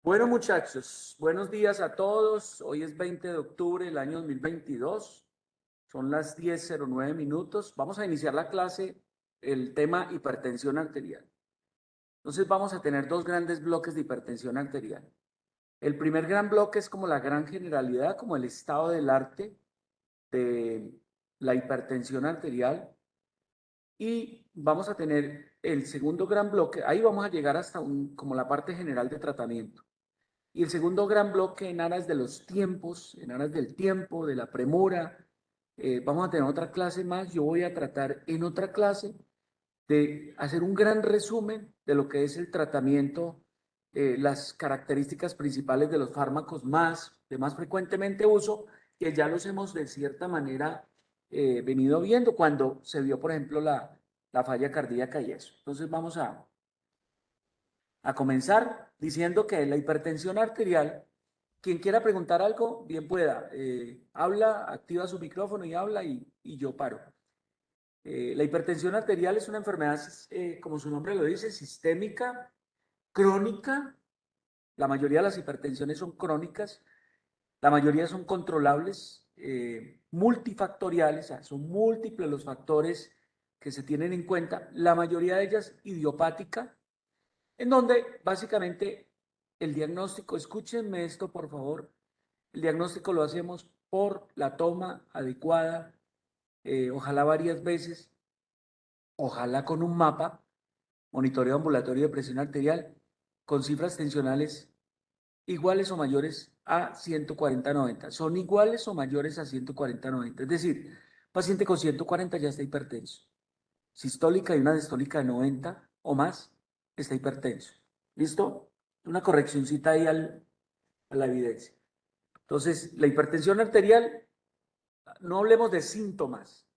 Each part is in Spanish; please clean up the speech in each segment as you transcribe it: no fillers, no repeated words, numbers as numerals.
Bueno, muchachos, buenos días a todos. Hoy es 20 de octubre del año 2022. Son las 10:09 minutos. Vamos a iniciar la clase, el tema hipertensión arterial. Entonces vamos a tener dos grandes bloques de hipertensión arterial. El primer gran bloque es como la gran generalidad, como el estado del arte de la hipertensión arterial. Y vamos a tener el segundo gran bloque. Ahí vamos a llegar hasta como la parte general de tratamiento. Y el segundo gran bloque en aras de los tiempos, en aras del tiempo, de la premura. Vamos a tener otra clase más. Yo voy a tratar en otra clase de hacer un gran resumen de lo que es el tratamiento, las características principales de los fármacos de más frecuentemente uso, que ya los hemos de cierta manera venido viendo cuando se vio, por ejemplo, la falla cardíaca y eso. Entonces vamos a comenzar diciendo que la hipertensión arterial, quien quiera preguntar algo, bien pueda. Habla, activa su micrófono y habla y yo paro. La hipertensión arterial es una enfermedad, como su nombre lo dice, sistémica, crónica. La mayoría de las hipertensiones son crónicas, la mayoría son controlables, multifactoriales, o sea, son múltiples los factores que se tienen en cuenta, la mayoría de ellas idiopática, en donde básicamente el diagnóstico, escúchenme esto por favor, el diagnóstico lo hacemos por la toma adecuada, ojalá varias veces, ojalá con un mapa, monitoreo ambulatorio de presión arterial, con cifras tensionales iguales o mayores a 140/90. Son iguales o mayores a 140/90. Es decir, paciente con 140 ya está hipertenso. Sistólica y una distólica de 90 o más está hipertenso. ¿Listo? Una correccióncita ahí a la evidencia. Entonces, la hipertensión arterial, no hablemos de síntomas.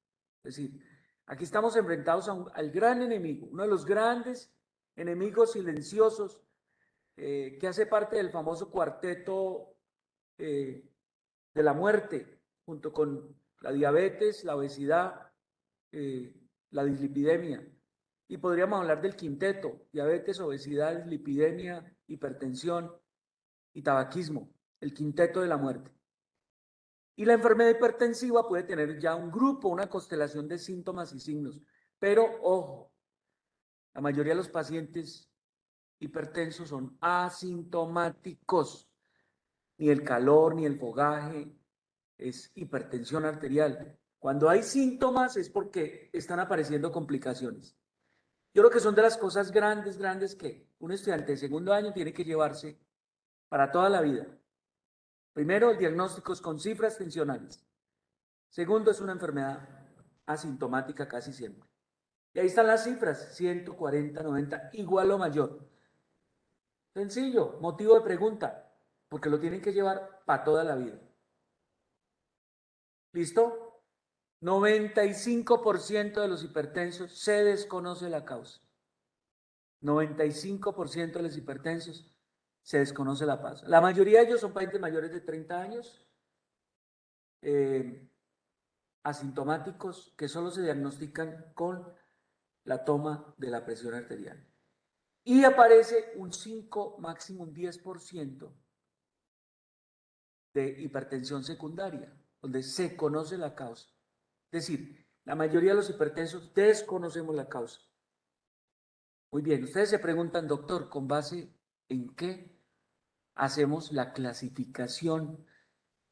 Es decir, aquí estamos enfrentados al gran enemigo, uno de los grandes enemigos silenciosos que hace parte del famoso cuarteto eh, de la muerte, junto con la diabetes, la obesidad, la dislipidemia. Y podríamos hablar del quinteto: diabetes, obesidad, dislipidemia, hipertensión y tabaquismo, el quinteto de la muerte. Y la enfermedad hipertensiva puede tener ya un grupo, una constelación de síntomas y signos. Pero ojo, la mayoría de los pacientes hipertensos son asintomáticos. Ni el calor, ni el fogaje es hipertensión arterial. Cuando hay síntomas es porque están apareciendo complicaciones. Yo creo que son de las cosas grandes, grandes que un estudiante de segundo año tiene que llevarse para toda la vida. Primero, el diagnóstico es con cifras tensionales. Segundo, es una enfermedad asintomática casi siempre. Y ahí están las cifras: 140/90, igual o mayor. Sencillo, motivo de pregunta, porque lo tienen que llevar para toda la vida. ¿Listo? 95% de los hipertensos se desconoce la causa. 95% de los hipertensos se desconoce la causa. La mayoría de ellos son pacientes mayores de 30 años, eh, asintomáticos, que solo se diagnostican con la toma de la presión arterial. Y aparece un 5, máximo un 10% de hipertensión secundaria, donde se conoce la causa. Es decir, la mayoría de los hipertensos desconocemos la causa. Muy bien, ustedes se preguntan, doctor, ¿con base en qué hacemos la clasificación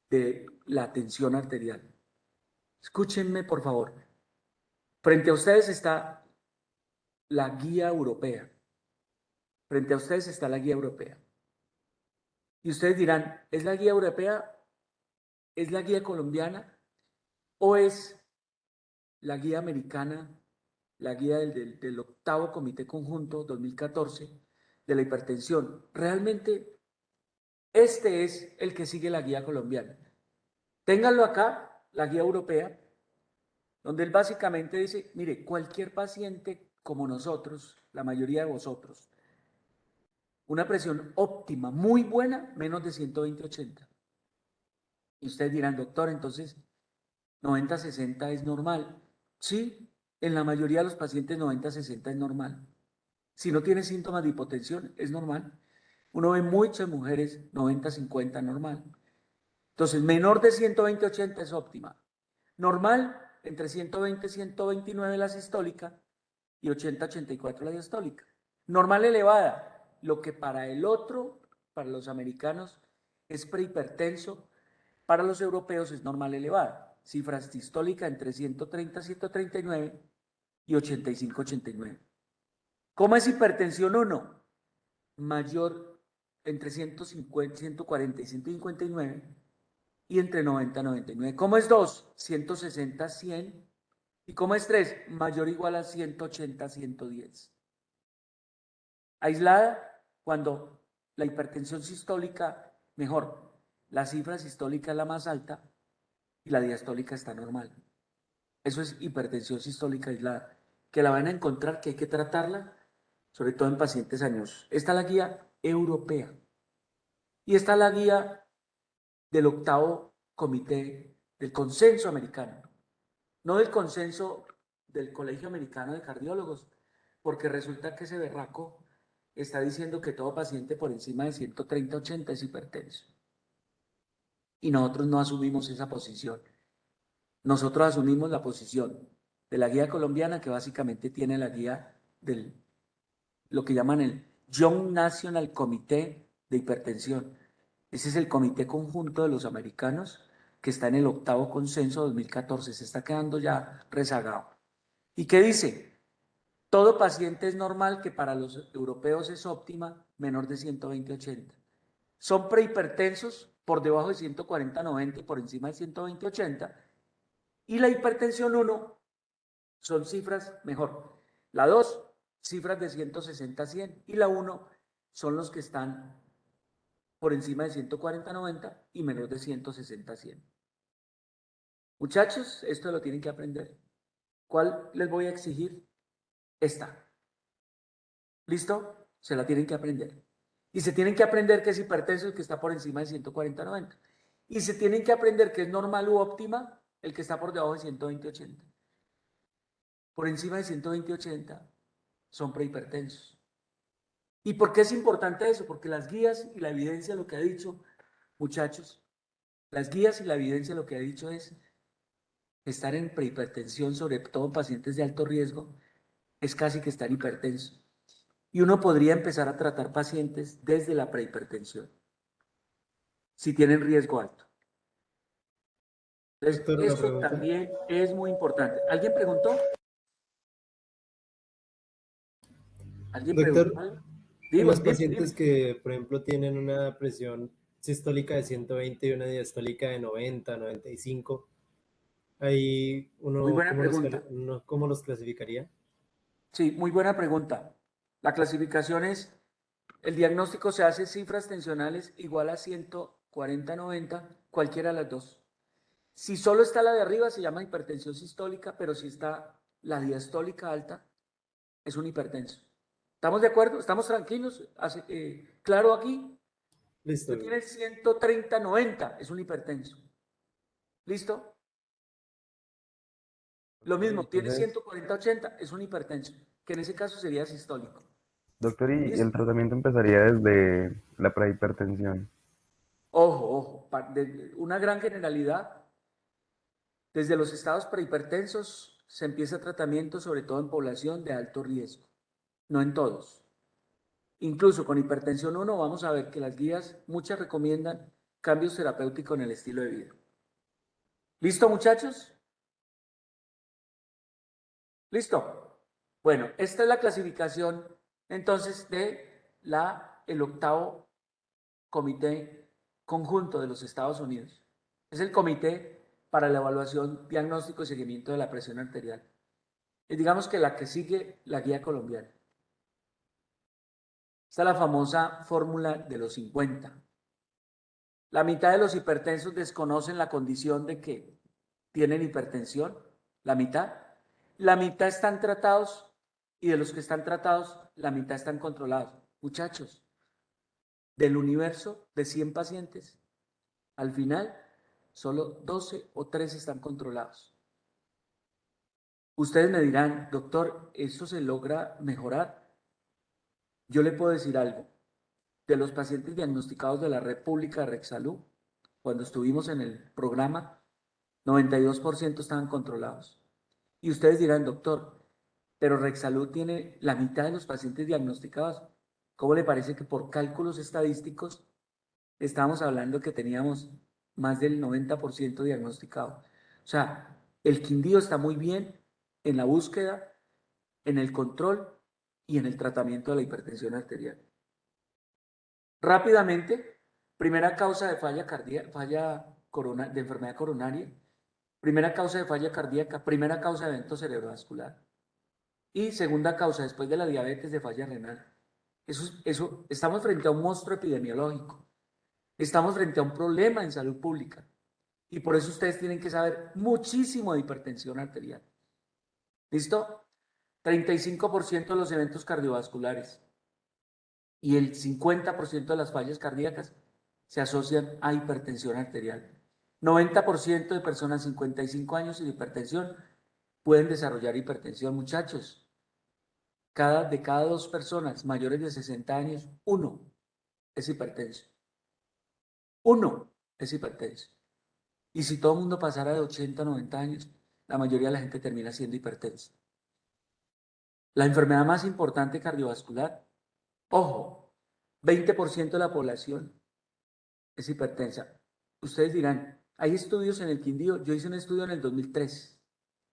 de la tensión arterial? Escúchenme, por favor. Frente a ustedes está la guía europea. Frente a ustedes está la guía europea. Y ustedes dirán, ¿es la guía europea? ¿Es la guía colombiana? ¿O es la guía americana, la guía del octavo Comité Conjunto 2014 de la hipertensión? Realmente este es el que sigue la guía colombiana. Ténganlo acá, la guía europea, donde él básicamente dice, mire, cualquier paciente como nosotros, la mayoría de vosotros, una presión óptima, muy buena, menos de 120/80. Y ustedes dirán, doctor, entonces 90/60 es normal. Sí, en la mayoría de los pacientes 90/60 es normal. Si no tiene síntomas de hipotensión, es normal. Uno ve muchas mujeres 90-50 normal. Entonces, menor de 120-80 es óptima. Normal, entre 120-129 la sistólica y 80-84 la diastólica. Normal elevada, lo que para el otro, para los americanos, es prehipertenso, para los europeos es normal elevada. Cifra sistólica entre 130-139 y 85-89. ¿Cómo es hipertensión 1? Mayor entre 150, 140 y 159 y entre 90 y 99. ¿Cómo es 2? 160, 100. ¿Y cómo es 3? Mayor o igual a 180, 110. Aislada, cuando la hipertensión sistólica, mejor, la cifra sistólica es la más alta y la diastólica está normal. Eso es hipertensión sistólica aislada, que la van a encontrar, que hay que tratarla, sobre todo en pacientes añosos. Esta es la guía europea y esta es la guía del octavo comité del consenso americano, no del consenso del Colegio Americano de Cardiólogos, porque resulta que ese berraco está diciendo que todo paciente por encima de 130-80 es hipertenso. Y nosotros no asumimos esa posición. Nosotros asumimos la posición de la guía colombiana, que básicamente tiene la guía del lo que llaman el Young National Comité de Hipertensión. Ese es el comité conjunto de los americanos que está en el octavo consenso 2014. Se está quedando ya rezagado. ¿Y qué dice? Todo paciente es normal, que para los europeos es óptima, menor de 120-80. Son prehipertensos por debajo de 140-90 y por encima de 120-80. Y la hipertensión 1 son cifras mejor. La 2, cifras de 160-100. Y la 1 son los que están por encima de 140-90 y menos de 160-100. Muchachos, esto lo tienen que aprender. ¿Cuál les voy a exigir? Esta. ¿Listo? Se la tienen que aprender. Y se tienen que aprender que es hipertenso el que está por encima de 140-90. Y se tienen que aprender que es normal u óptima el que está por debajo de 120-80. Por encima de 120-80 son prehipertensos. ¿Y por qué es importante eso? Porque las guías y la evidencia lo que ha dicho, muchachos, las guías y la evidencia lo que ha dicho es estar en prehipertensión, sobre todo en pacientes de alto riesgo, es casi que estar hipertenso. Y uno podría empezar a tratar pacientes desde la prehipertensión, si tienen riesgo alto. Entonces, Doctor, una esto pregunta. también es muy importante. ¿Alguien preguntó? ¿Alguien preguntó Doctor, algo? en Digo, los dime, pacientes dime. que, por ejemplo, tienen una presión sistólica de 120 y una diastólica de 90, 95, ahí Muy uno, buena pregunta. ¿cómo los clasificaría? Sí, muy buena pregunta. La clasificación es, el diagnóstico se hace cifras tensionales igual a 140-90, cualquiera de las dos. Si solo está la de arriba se llama hipertensión sistólica, pero si está la diastólica alta, es un hipertenso. ¿Estamos de acuerdo? ¿Estamos tranquilos? ¿Claro aquí? Listo. Usted tiene 130-90, es un hipertenso. ¿Listo? Lo Doctor, mismo, tiene entonces, 140-80, es un hipertenso, que en ese caso sería sistólico. doctor, y el ¿Listo? tratamiento empezaría desde la prehipertensión. Ojo, ojo, una gran generalidad. Desde los estados prehipertensos se empieza tratamiento, sobre todo en población de alto riesgo, no en todos. Incluso con hipertensión 1 vamos a ver que las guías, muchas recomiendan cambios terapéuticos en el estilo de vida. ¿Listo, muchachos? ¿Listo? Bueno, esta es la clasificación entonces de el octavo comité conjunto de los Estados Unidos. Es el comité para la evaluación, diagnóstico y seguimiento de la presión arterial. Y digamos que la que sigue la guía colombiana. Esta es la famosa fórmula de los 50. La mitad de los hipertensos desconocen la condición de que tienen hipertensión, la mitad. La mitad están tratados y de los que están tratados, la mitad están controlados. Muchachos, del universo de 100 pacientes, al final solo 12 o 13 están controlados. Ustedes me dirán, doctor, ¿eso se logra mejorar? Yo le puedo decir algo. de los pacientes diagnosticados de la red pública de Rexsalud, cuando estuvimos en el programa, 92% estaban controlados. Y ustedes dirán, doctor, pero Rexsalud tiene la mitad de los pacientes diagnosticados. ¿Cómo le parece que por cálculos estadísticos estábamos hablando que teníamos más del 90% diagnosticado? O sea, el Quindío está muy bien en la búsqueda, en el control y en el tratamiento de la hipertensión arterial. Rápidamente, primera causa de falla cardíaca, de enfermedad coronaria, primera causa de falla cardíaca, primera causa de evento cerebrovascular y segunda causa después de la diabetes de falla renal. Estamos frente a un monstruo epidemiológico, estamos frente a un problema en salud pública y por eso ustedes tienen que saber muchísimo de hipertensión arterial. ¿Listo? 35% de los eventos cardiovasculares y el 50% de las fallas cardíacas se asocian a hipertensión arterial. 90% de personas 55 años sin hipertensión pueden desarrollar hipertensión, muchachos. De cada 2 personas mayores de 60 años, 1 es hipertenso. 1 es hipertenso. Y si todo el mundo pasara de 80 a 90 años, la mayoría de la gente termina siendo hipertensa. La enfermedad más importante cardiovascular, ojo, 20% de la población es hipertensa. Ustedes dirán, hay estudios en el Quindío. Yo hice un estudio en el 2003,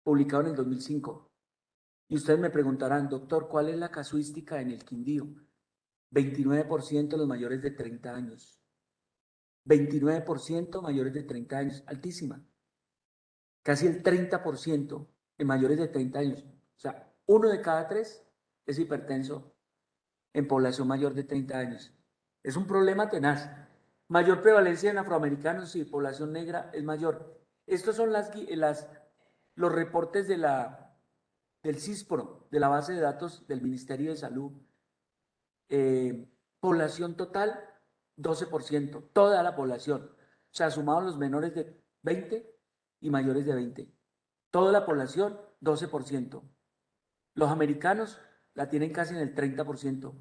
publicado en el 2005. Y ustedes me preguntarán, doctor, ¿cuál es la casuística en el Quindío? 29% de los mayores de 30 años. 29% mayores de 30 años, altísima. Casi el 30% de mayores de 30 años. O sea, 1 de cada 3 es hipertenso en población mayor de 30 años. Es un problema tenaz. Mayor prevalencia en afroamericanos y población negra es mayor. Estos son los reportes del CISPRO, de la base de datos del Ministerio de Salud. Población total, 12%, toda la población. O sea, sumados los menores de 20 y mayores de 20. Toda la población, 12%. Los americanos la tienen casi en el 30%.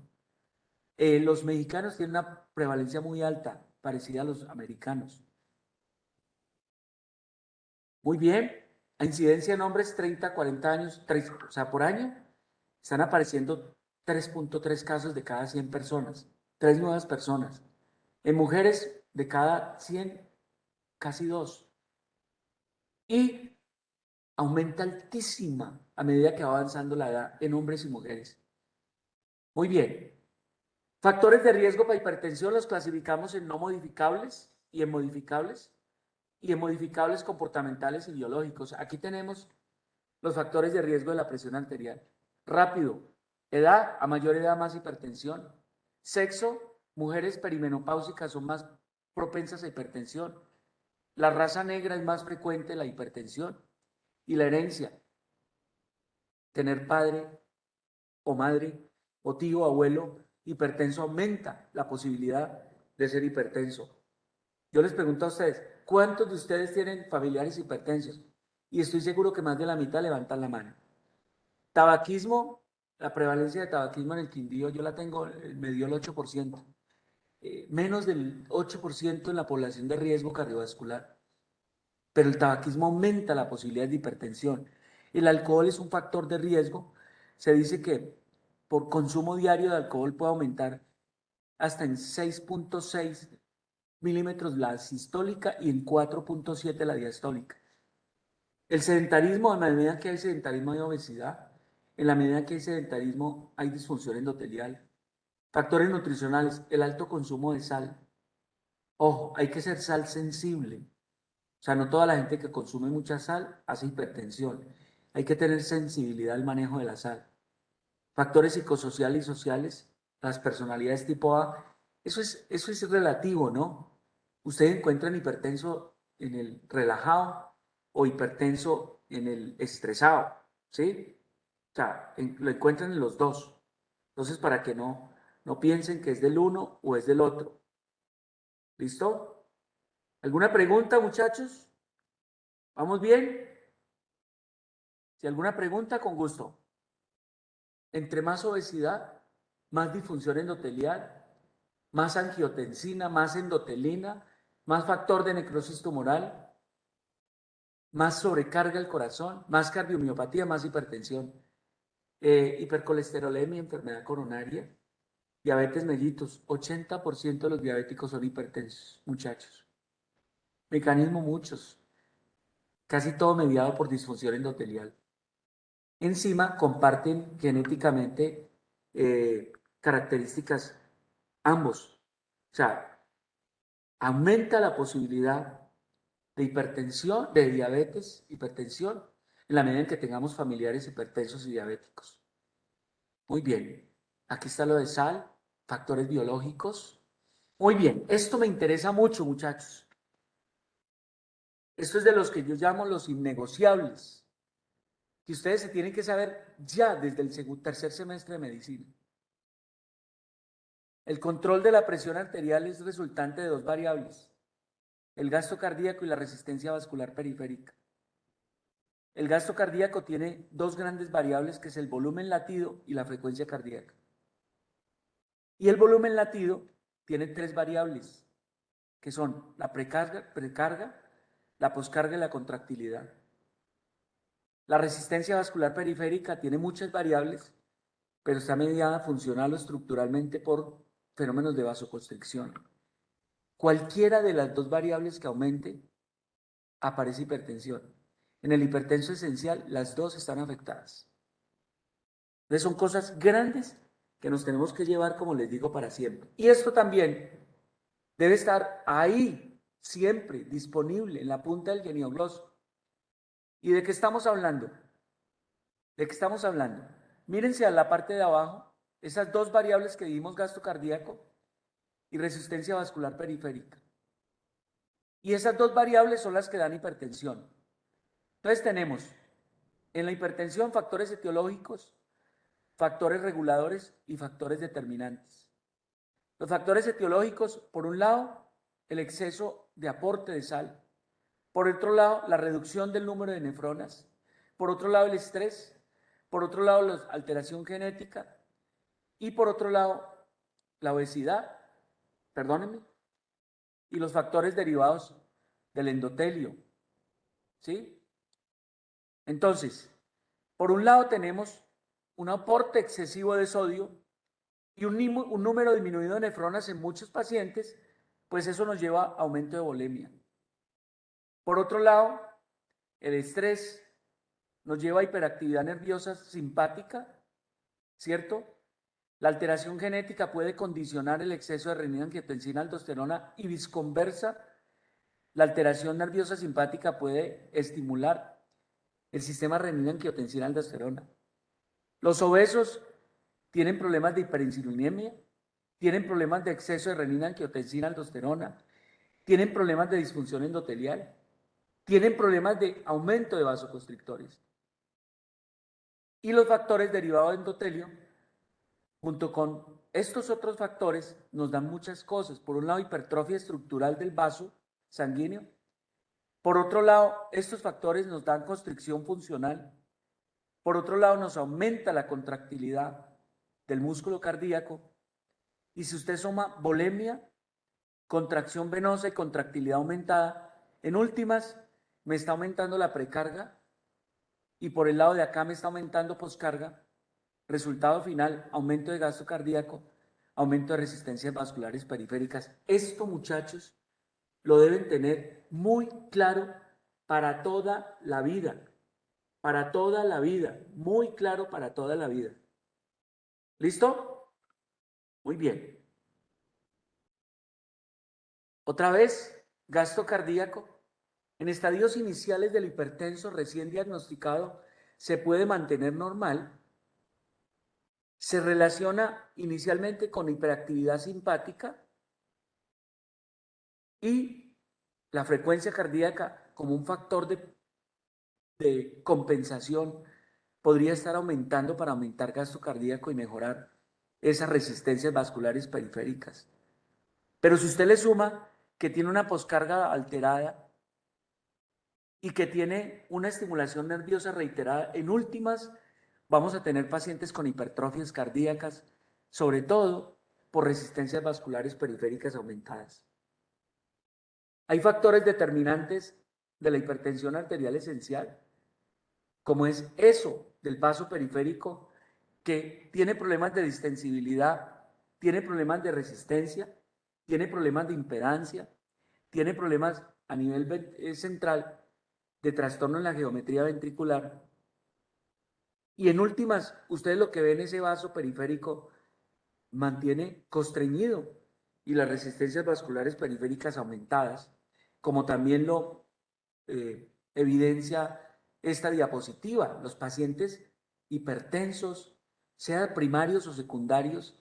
Los mexicanos tienen una prevalencia muy alta, parecida a los americanos. Muy bien. La incidencia en hombres 30 a 40 años, o sea, por año, están apareciendo 3.3 casos de cada 100 personas, 3 nuevas personas. En mujeres, de cada 100, casi 2. Y aumenta altísima a medida que va avanzando la edad en hombres y mujeres. Muy bien. Factores de riesgo para hipertensión los clasificamos en no modificables y en modificables comportamentales y biológicos. Aquí tenemos los factores de riesgo de la presión arterial. Rápido. Edad, a mayor edad más hipertensión. Sexo, mujeres perimenopáusicas son más propensas a hipertensión. La raza negra es más frecuente la hipertensión. Y la herencia. Tener padre o madre o tío o abuelo hipertenso aumenta la posibilidad de ser hipertenso. Yo les pregunto a ustedes, ¿cuántos de ustedes tienen familiares hipertensos? Y estoy seguro que más de la mitad levantan la mano. Tabaquismo, la prevalencia de tabaquismo en el Quindío, yo la tengo, me dio el 8%. Menos del 8% en la población de riesgo cardiovascular. Pero el tabaquismo aumenta la posibilidad de hipertensión. El alcohol es un factor de riesgo. Se dice que por consumo diario de alcohol puede aumentar hasta en 6.6 milímetros la sistólica y en 4.7 la diastólica. El sedentarismo, en la medida que hay sedentarismo hay obesidad, en la medida que hay sedentarismo hay disfunción endotelial. Factores nutricionales, el alto consumo de sal. Ojo, hay que ser sal sensible. O sea, no toda la gente que consume mucha sal hace hipertensión. Hay que tener sensibilidad al manejo de la sal. Factores psicosociales y sociales, las personalidades tipo A, eso es relativo, ¿no? Ustedes encuentran hipertenso en el relajado o hipertenso en el estresado, ¿sí? O sea, lo encuentran en los dos. Entonces, para que no piensen que es del uno o es del otro. ¿Listo? ¿Alguna pregunta, muchachos? ¿Vamos bien? Si alguna pregunta, con gusto. Entre más obesidad, más disfunción endotelial, más angiotensina, más endotelina, más factor de necrosis tumoral, más sobrecarga al corazón, más cardiomiopatía, más hipertensión, hipercolesterolemia, enfermedad coronaria, diabetes mellitus. 80% de los diabéticos son hipertensos, muchachos. Mecanismo muchos, casi todo mediado por disfunción endotelial. Encima comparten genéticamente características ambos. O sea, aumenta la posibilidad de hipertensión, de diabetes, hipertensión, en la medida en que tengamos familiares hipertensos y diabéticos. Muy bien. Aquí está lo de sal, factores biológicos. Muy bien. Esto me interesa mucho, muchachos. Esto es de los que yo llamo los innegociables, que ustedes se tienen que saber ya desde el tercer semestre de medicina. El control de la presión arterial es resultante de dos variables: el gasto cardíaco y la resistencia vascular periférica. El gasto cardíaco tiene dos grandes variables, que es el volumen latido y la frecuencia cardíaca. Y el volumen latido tiene tres variables, que son la precarga, la poscarga y la contractilidad. La resistencia vascular periférica tiene muchas variables, pero está mediada funcional o estructuralmente por fenómenos de vasoconstricción. Cualquiera de las dos variables que aumente, aparece hipertensión. En el hipertenso esencial, las dos están afectadas. Entonces son cosas grandes que nos tenemos que llevar, como les digo, para siempre. Y esto también debe estar ahí, siempre, disponible, en la punta del genioglós. ¿Y de qué estamos hablando? ¿De qué estamos hablando? Mírense a la parte de abajo, esas dos variables que vimos, gasto cardíaco y resistencia vascular periférica. Y esas dos variables son las que dan hipertensión. Entonces tenemos en la hipertensión factores etiológicos, factores reguladores y factores determinantes. Los factores etiológicos, por un lado, el exceso de aporte de sal. Por otro lado, la reducción del número de nefronas. Por otro lado, el estrés. Por otro lado, la alteración genética. Y por otro lado, la obesidad, perdónenme, y los factores derivados del endotelio. ¿Sí? Entonces, por un lado tenemos un aporte excesivo de sodio y un número disminuido de nefronas en muchos pacientes, pues eso nos lleva a aumento de volemia. Por otro lado, el estrés nos lleva a hiperactividad nerviosa simpática, ¿cierto? La alteración genética puede condicionar el exceso de renina, angiotensina, aldosterona y viceversa. La alteración nerviosa simpática puede estimular el sistema renina, angiotensina, aldosterona. Los obesos tienen problemas de hiperinsulinemia, tienen problemas de exceso de renina, angiotensina, aldosterona, tienen problemas de disfunción endotelial, tienen problemas de aumento de vasoconstrictores. Y los factores derivados de endotelio, junto con estos otros factores, nos dan muchas cosas. Por un lado, hipertrofia estructural del vaso sanguíneo. Por otro lado, estos factores nos dan constricción funcional. Por otro lado, nos aumenta la contractilidad del músculo cardíaco. Y si usted suma volemia, contracción venosa y contractilidad aumentada, en últimas, me está aumentando la precarga y por el lado de acá me está aumentando poscarga. Resultado final, aumento de gasto cardíaco, aumento de resistencias vasculares periféricas. Esto, muchachos, lo deben tener muy claro para toda la vida. Para toda la vida. Muy claro para toda la vida. ¿Listo? Muy bien. Otra vez, gasto cardíaco. En estadios iniciales del hipertenso recién diagnosticado se puede mantener normal. Se relaciona inicialmente con hiperactividad simpática y la frecuencia cardíaca como un factor de compensación podría estar aumentando para aumentar gasto cardíaco y mejorar esas resistencias vasculares periféricas. Pero si usted le suma que tiene una poscarga alterada y que tiene una estimulación nerviosa reiterada, en últimas vamos a tener pacientes con hipertrofias cardíacas, sobre todo por resistencias vasculares periféricas aumentadas. Hay factores determinantes de la hipertensión arterial esencial, como es eso del vaso periférico, que tiene problemas de distensibilidad, tiene problemas de resistencia, tiene problemas de impedancia, tiene problemas a nivel central de trastorno en la geometría ventricular. Y en últimas, ustedes lo que ven, ese vaso periférico mantiene constreñido y las resistencias vasculares periféricas aumentadas, como también lo evidencia esta diapositiva. Los pacientes hipertensos, sea primarios o secundarios,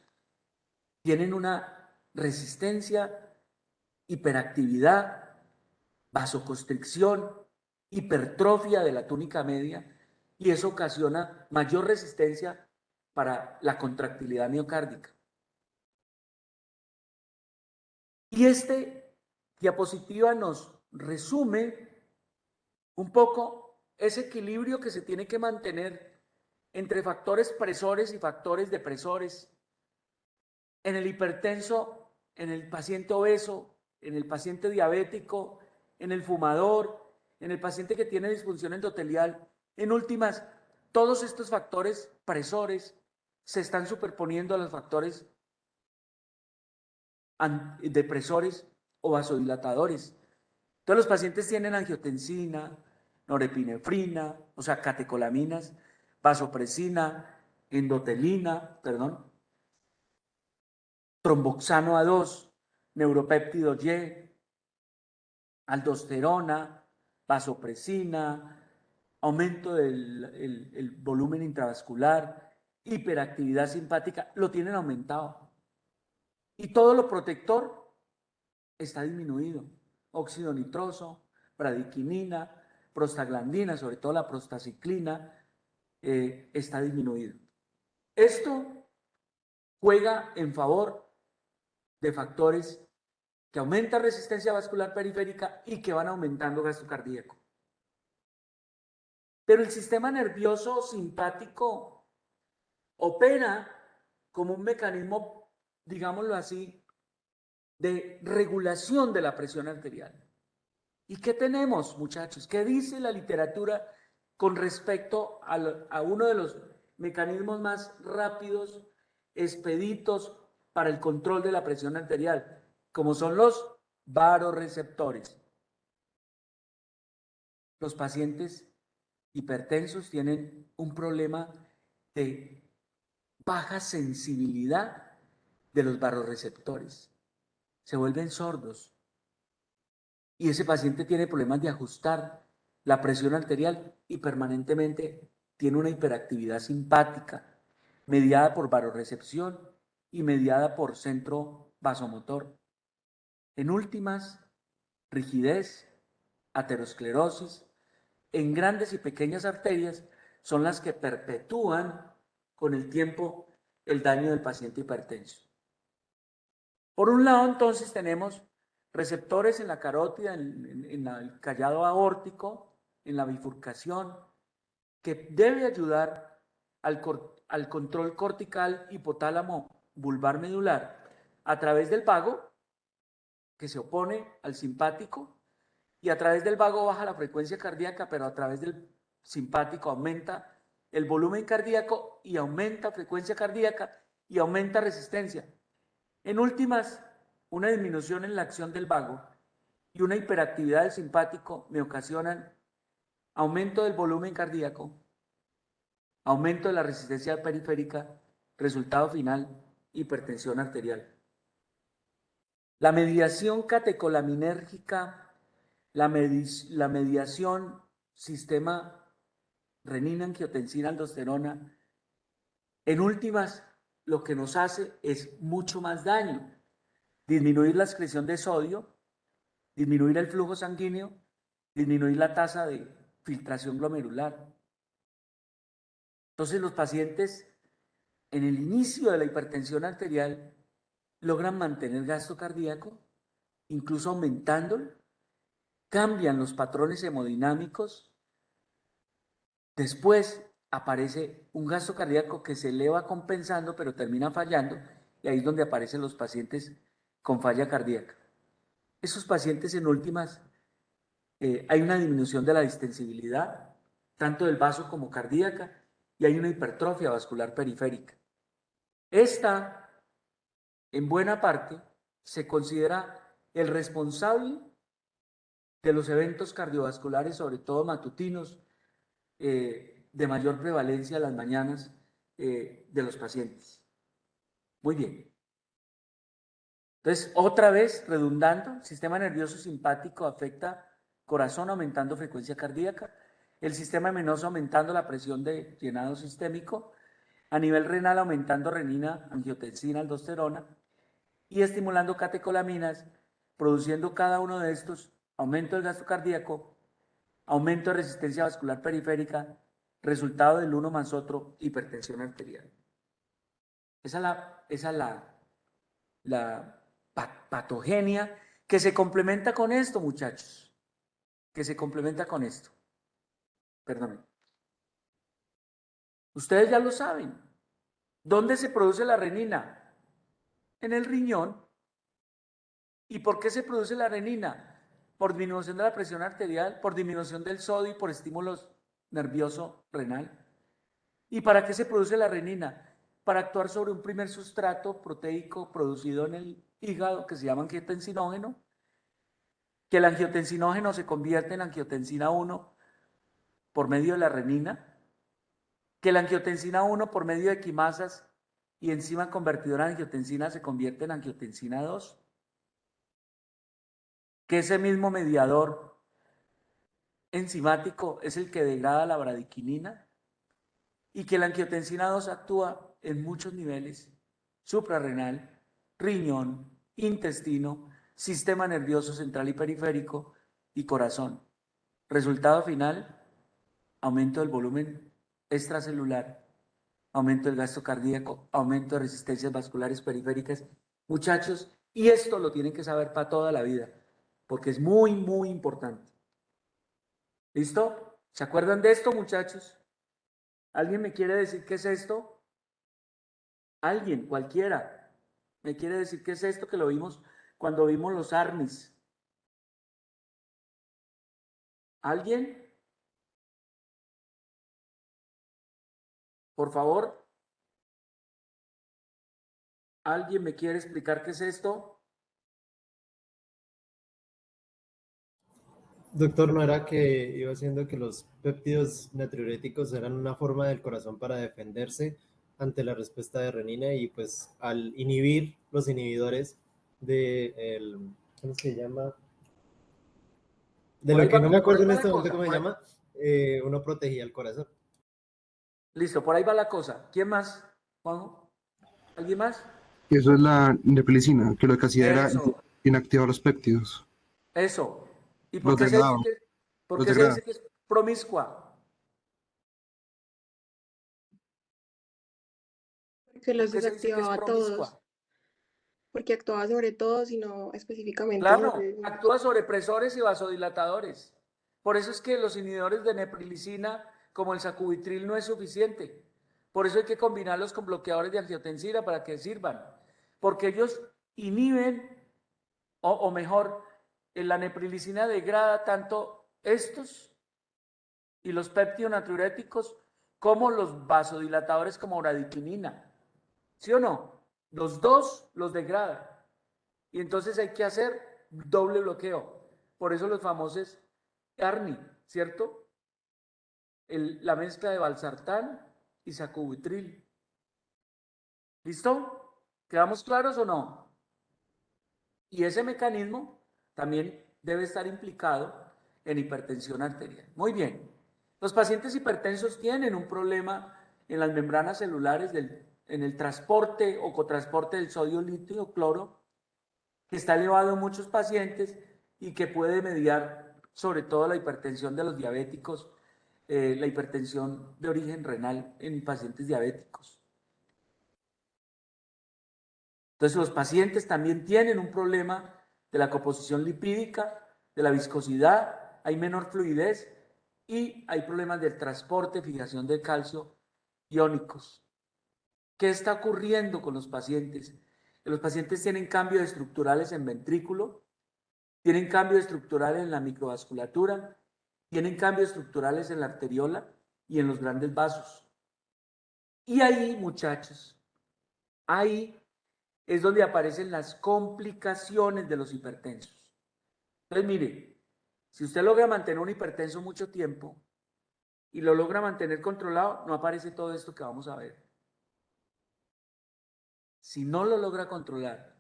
tienen una resistencia, hiperactividad, vasoconstricción, hipertrofia de la túnica media, y eso ocasiona mayor resistencia para la contractilidad miocárdica. Y esta diapositiva nos resume un poco ese equilibrio que se tiene que mantener entre factores presores y factores depresores en el hipertenso, en el paciente obeso, en el paciente diabético, en el fumador, en el paciente que tiene disfunción endotelial. En últimas, todos estos factores presores se están superponiendo a los factores depresores o vasodilatadores. Entonces los pacientes tienen angiotensina, norepinefrina, o sea, catecolaminas, vasopresina, endotelina, tromboxano A2, neuropéptido Y, aldosterona, vasopresina, aumento del volumen intravascular, hiperactividad simpática, lo tienen aumentado. Y todo lo protector está disminuido. Óxido nitroso, bradiquinina, prostaglandina, sobre todo la prostaciclina, está disminuido. Esto juega en favor de factores que aumentan resistencia vascular periférica y que van aumentando gasto cardíaco. Pero el sistema nervioso simpático opera como un mecanismo, digámoslo así, de regulación de la presión arterial. ¿Y qué tenemos, muchachos? ¿Qué dice la literatura con respecto a uno de los mecanismos más rápidos, expeditos para el control de la presión arterial, como son los vasoreceptores? Los pacientes hipertensos tienen un problema de baja sensibilidad de los vasoreceptores. Se vuelven sordos. Y ese paciente tiene problemas de ajustar la presión arterial y permanentemente tiene una hiperactividad simpática mediada por vasorecepción y mediada por centro vasomotor. En últimas, rigidez, aterosclerosis en grandes y pequeñas arterias son las que perpetúan con el tiempo el daño del paciente hipertenso. Por un lado, entonces, tenemos receptores en la carótida, en el callado aórtico, en la bifurcación, que debe ayudar al control cortical hipotálamo vulvar medular a través del vago, que se opone al simpático, y a través del vago baja la frecuencia cardíaca, pero a través del simpático aumenta el volumen cardíaco y aumenta frecuencia cardíaca y aumenta resistencia. En últimas, una disminución en la acción del vago y una hiperactividad del simpático me ocasionan aumento del volumen cardíaco, aumento de la resistencia periférica, resultado final, hipertensión arterial. La mediación catecolaminérgica, la mediación sistema renina, angiotensina, aldosterona, en últimas, lo que nos hace es mucho más daño. Disminuir la excreción de sodio, disminuir el flujo sanguíneo, disminuir la tasa de filtración glomerular. Entonces los pacientes en el inicio de la hipertensión arterial logran mantener gasto cardíaco, incluso aumentándolo, cambian los patrones hemodinámicos. Después aparece un gasto cardíaco que se eleva compensando, pero termina fallando, y ahí es donde aparecen los pacientes con falla cardíaca. Esos pacientes en últimas, hay una disminución de la distensibilidad, tanto del vaso como cardíaca, y hay una hipertrofia vascular periférica. Esta, en buena parte, se considera el responsable de los eventos cardiovasculares, sobre todo matutinos, de mayor prevalencia a las mañanas de los pacientes. Muy bien. Entonces, otra vez, redundando, el sistema nervioso simpático afecta corazón aumentando frecuencia cardíaca, el sistema venoso aumentando la presión de llenado sistémico, a nivel renal aumentando renina, angiotensina, aldosterona y estimulando catecolaminas, produciendo cada uno de estos aumento del gasto cardíaco, aumento de resistencia vascular periférica, resultado del uno más otro, hipertensión arterial. Esa es la patogenia que se complementa con esto, muchachos, que se complementa con esto. Perdón. Ustedes ya lo saben. ¿Dónde se produce la renina? En el riñón. ¿Y por qué se produce la renina? Por disminución de la presión arterial, por disminución del sodio y por estímulos nervioso renal. ¿Y para qué se produce la renina? Para actuar sobre un primer sustrato proteico producido en el hígado que se llama angiotensinógeno, que el angiotensinógeno se convierte en angiotensina 1 por medio de la renina, que la angiotensina 1 por medio de quimasas y enzima convertidora de angiotensina se convierte en angiotensina 2, que ese mismo mediador enzimático es el que degrada la bradiquinina y que la angiotensina 2 actúa en muchos niveles: suprarrenal, riñón, intestino, sistema nervioso central y periférico y corazón. Resultado final: aumento del volumen extracelular, aumento del gasto cardíaco, aumento de resistencias vasculares periféricas. Muchachos, y esto lo tienen que saber para toda la vida, porque es muy, muy importante. ¿Listo? ¿Se acuerdan de esto, muchachos? ¿Alguien me quiere decir qué es esto? Alguien, cualquiera, me quiere decir qué es esto que lo vimos cuando vimos los ARNIs. ¿Alguien? Por favor. ¿Alguien me quiere explicar qué es esto? Doctor, ¿no era que iba haciendo que los péptidos natriuréticos eran una forma del corazón para defenderse ante la respuesta de renina y pues al inhibir los inhibidores de el, ¿cómo se llama? De Por ahí lo que no me por acuerdo ahí en va este la momento cosa. cómo se llama, uno protegía el corazón. Listo, por ahí va la cosa. ¿Quién más, Juanjo? ¿Alguien más? Y eso es la neprilicina, que lo que hacía era Eso, inactivar los péptidos, eso. ¿Y por los qué se dice degradaba, que, por los qué se degrada. dice que es promiscua? Que ¿Por los qué se dice que es desactivaba a todos, promiscua? porque actuaba sobre todos y no específicamente Claro, sobre... actúa sobre presores y vasodilatadores. Por eso es que los inhibidores de neprilicina, como el sacubitril, no es suficiente. Por eso hay que combinarlos con bloqueadores de angiotensina para que sirvan. Porque ellos inhiben, o mejor, la neprilicina degrada tanto estos y los péptido-natriuréticos como los vasodilatadores como bradiquinina. ¿Sí o no? Los dos los degrada. Y entonces hay que hacer doble bloqueo. Por eso los famosos ARNI, ¿cierto? La mezcla de valsartán y sacubitril. ¿Listo? ¿Quedamos claros o no? Y ese mecanismo también debe estar implicado en hipertensión arterial. Muy bien. Los pacientes hipertensos tienen un problema en las membranas celulares en el transporte o cotransporte del sodio, litio, cloro, que está elevado en muchos pacientes y que puede mediar sobre todo la hipertensión de los diabéticos, la hipertensión de origen renal en pacientes diabéticos. Entonces los pacientes también tienen un problema de la composición lipídica, de la viscosidad, hay menor fluidez y hay problemas del transporte, fijación de calcio iónicos. ¿Qué está ocurriendo con los pacientes Los pacientes tienen cambios estructurales en ventrículo, tienen cambios estructurales en la microvasculatura, tienen cambios estructurales en la arteriola y en los grandes vasos. Y ahí, muchachos, ahí es donde aparecen las complicaciones de los hipertensos. Entonces, mire, si usted logra mantener un hipertenso mucho tiempo y lo logra mantener controlado, no aparece todo esto que vamos a ver. Si no lo logra controlar,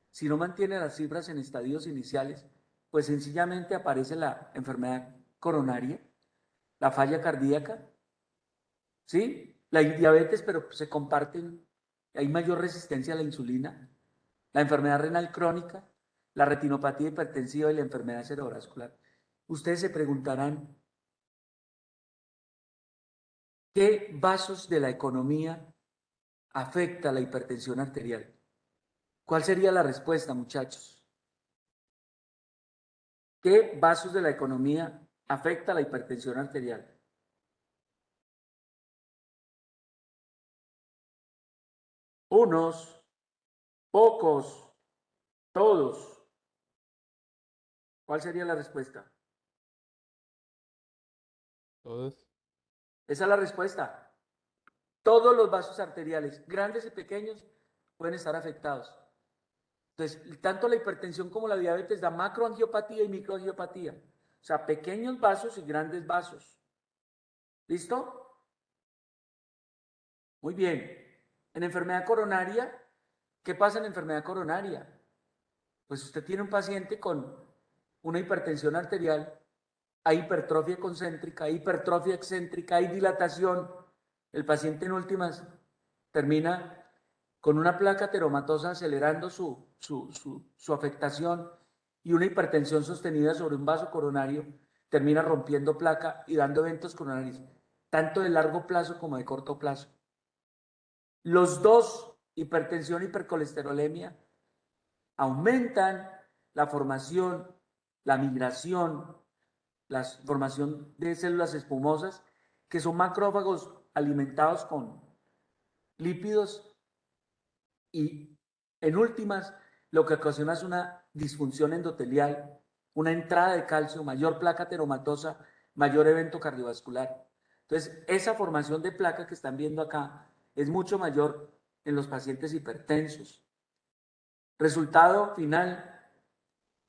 si no mantiene las cifras en estadios iniciales, pues sencillamente aparece la enfermedad coronaria, la falla cardíaca, ¿sí? La diabetes, pero se comparten, hay mayor resistencia a la insulina, la enfermedad renal crónica, la retinopatía hipertensiva y la enfermedad cerebrovascular. Ustedes se preguntarán, ¿qué vasos de la economía afecta la hipertensión arterial? ¿Cuál sería la respuesta, muchachos? ¿Qué vasos de la economía afecta la hipertensión arterial? Unos, pocos, todos. ¿Cuál sería la respuesta? Todos. Esa es la respuesta. Todos los vasos arteriales, grandes y pequeños, pueden estar afectados. Entonces, tanto la hipertensión como la diabetes da macroangiopatía y microangiopatía. O sea, pequeños vasos y grandes vasos. ¿Listo? Muy bien. En enfermedad coronaria, ¿qué pasa en enfermedad coronaria? Pues usted tiene un paciente con una hipertensión arterial, hay hipertrofia concéntrica, hay hipertrofia excéntrica, hay dilatación. El paciente en últimas termina con una placa ateromatosa acelerando su afectación y una hipertensión sostenida sobre un vaso coronario termina rompiendo placa y dando eventos coronarios, tanto de largo plazo como de corto plazo. Los dos, hipertensión y hipercolesterolemia, aumentan la formación, la migración, la formación de células espumosas, que son macrófagos alimentados con lípidos y, en últimas, lo que ocasiona es una disfunción endotelial, una entrada de calcio, mayor placa ateromatosa, mayor evento cardiovascular. Entonces, esa formación de placa que están viendo acá es mucho mayor en los pacientes hipertensos. Resultado final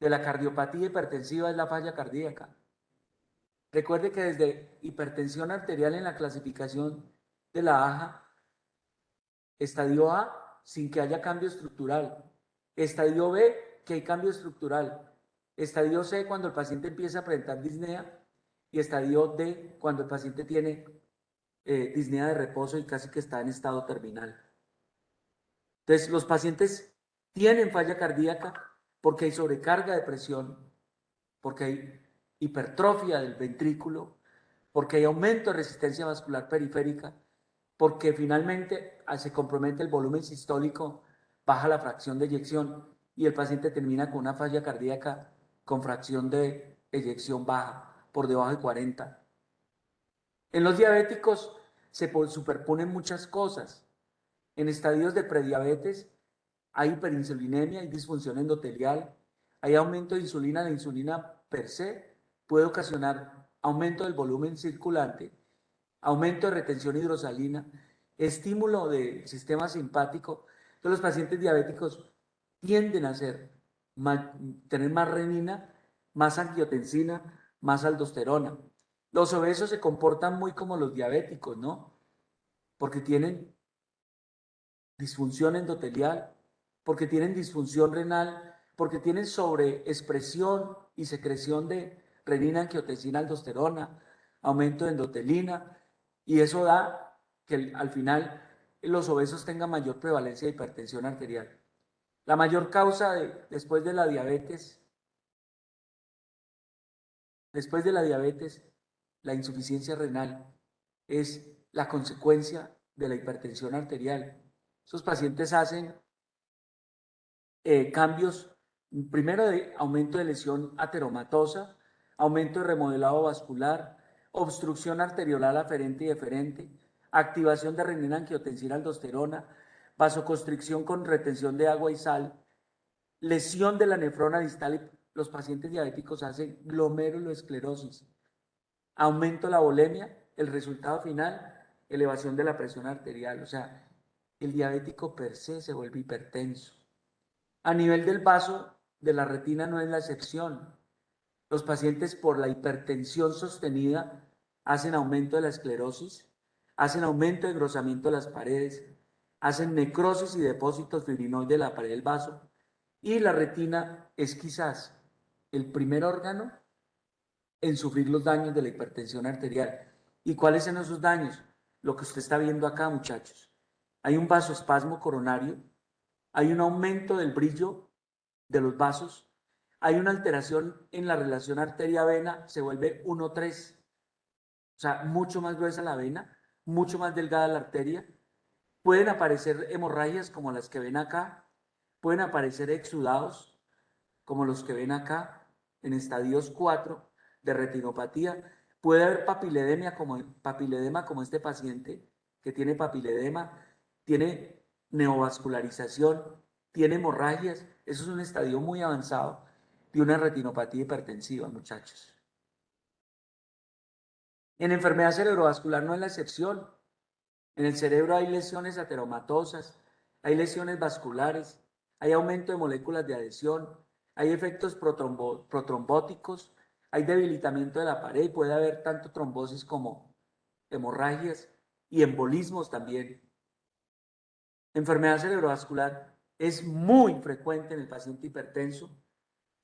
de la cardiopatía hipertensiva es la falla cardíaca. Recuerde que desde hipertensión arterial en la clasificación de la AJA, estadio A, sin que haya cambio estructural. Estadio B, que hay cambio estructural. Estadio C, cuando el paciente empieza a presentar disnea. Y estadio D, cuando el paciente tiene disnea de reposo y casi que está en estado terminal. Entonces, los pacientes tienen falla cardíaca porque hay sobrecarga de presión, porque hay hipertrofia del ventrículo, porque hay aumento de resistencia vascular periférica, porque finalmente se compromete el volumen sistólico, baja la fracción de eyección y el paciente termina con una falla cardíaca con fracción de eyección baja, por debajo de 40. En los diabéticos se superponen muchas cosas. En estadios de prediabetes hay hiperinsulinemia, hay disfunción endotelial, hay aumento de insulina. La insulina per se puede ocasionar aumento del volumen circulante, aumento de retención hidrosalina, estímulo del sistema simpático. Entonces los pacientes diabéticos tienden a tener más renina, más angiotensina, más aldosterona. Los obesos se comportan muy como los diabéticos, ¿no? Porque tienen disfunción endotelial, porque tienen disfunción renal, porque tienen sobreexpresión y secreción de renina, angiotensina, aldosterona, aumento de endotelina, y eso da que al final los obesos tengan mayor prevalencia de hipertensión arterial. La mayor causa después de la diabetes, la insuficiencia renal, es la consecuencia de la hipertensión arterial. Esos pacientes hacen cambios, primero de aumento de lesión ateromatosa, aumento de remodelado vascular, obstrucción arteriolar aferente y deferente, activación de renina, angiotensina, aldosterona, vasoconstricción con retención de agua y sal, lesión de la nefrona distal, y los pacientes diabéticos hacen glomerulosclerosis, aumento de la volemia, el resultado final, elevación de la presión arterial. O sea, el diabético per se se vuelve hipertenso. A nivel del vaso de la retina no es la excepción. Los pacientes por la hipertensión sostenida hacen aumento de la esclerosis, hacen aumento de engrosamiento de las paredes, hacen necrosis y depósitos fibrinoides de la pared del vaso, y la retina es quizás el primer órgano en sufrir los daños de la hipertensión arterial. ¿Y cuáles son esos daños? Lo que usted está viendo acá, muchachos. Hay un vasoespasmo coronario, hay un aumento del brillo de los vasos, hay una alteración en la relación arteria-vena, se vuelve 1:3, o sea, mucho más gruesa la vena, mucho más delgada la arteria. Pueden aparecer hemorragias como las que ven acá, pueden aparecer exudados como los que ven acá, en estadios 4 de retinopatía. Puede haber papiledema como este paciente que tiene papiledema, tiene neovascularización, tiene hemorragias. Eso es un estadio muy avanzado de una retinopatía hipertensiva, muchachos. En enfermedad cerebrovascular no es la excepción. En el cerebro hay lesiones ateromatosas, hay lesiones vasculares, hay aumento de moléculas de adhesión, hay efectos protrombóticos, hay debilitamiento de la pared, puede haber tanto trombosis como hemorragias y embolismos también. Enfermedad cerebrovascular es muy frecuente en el paciente hipertenso,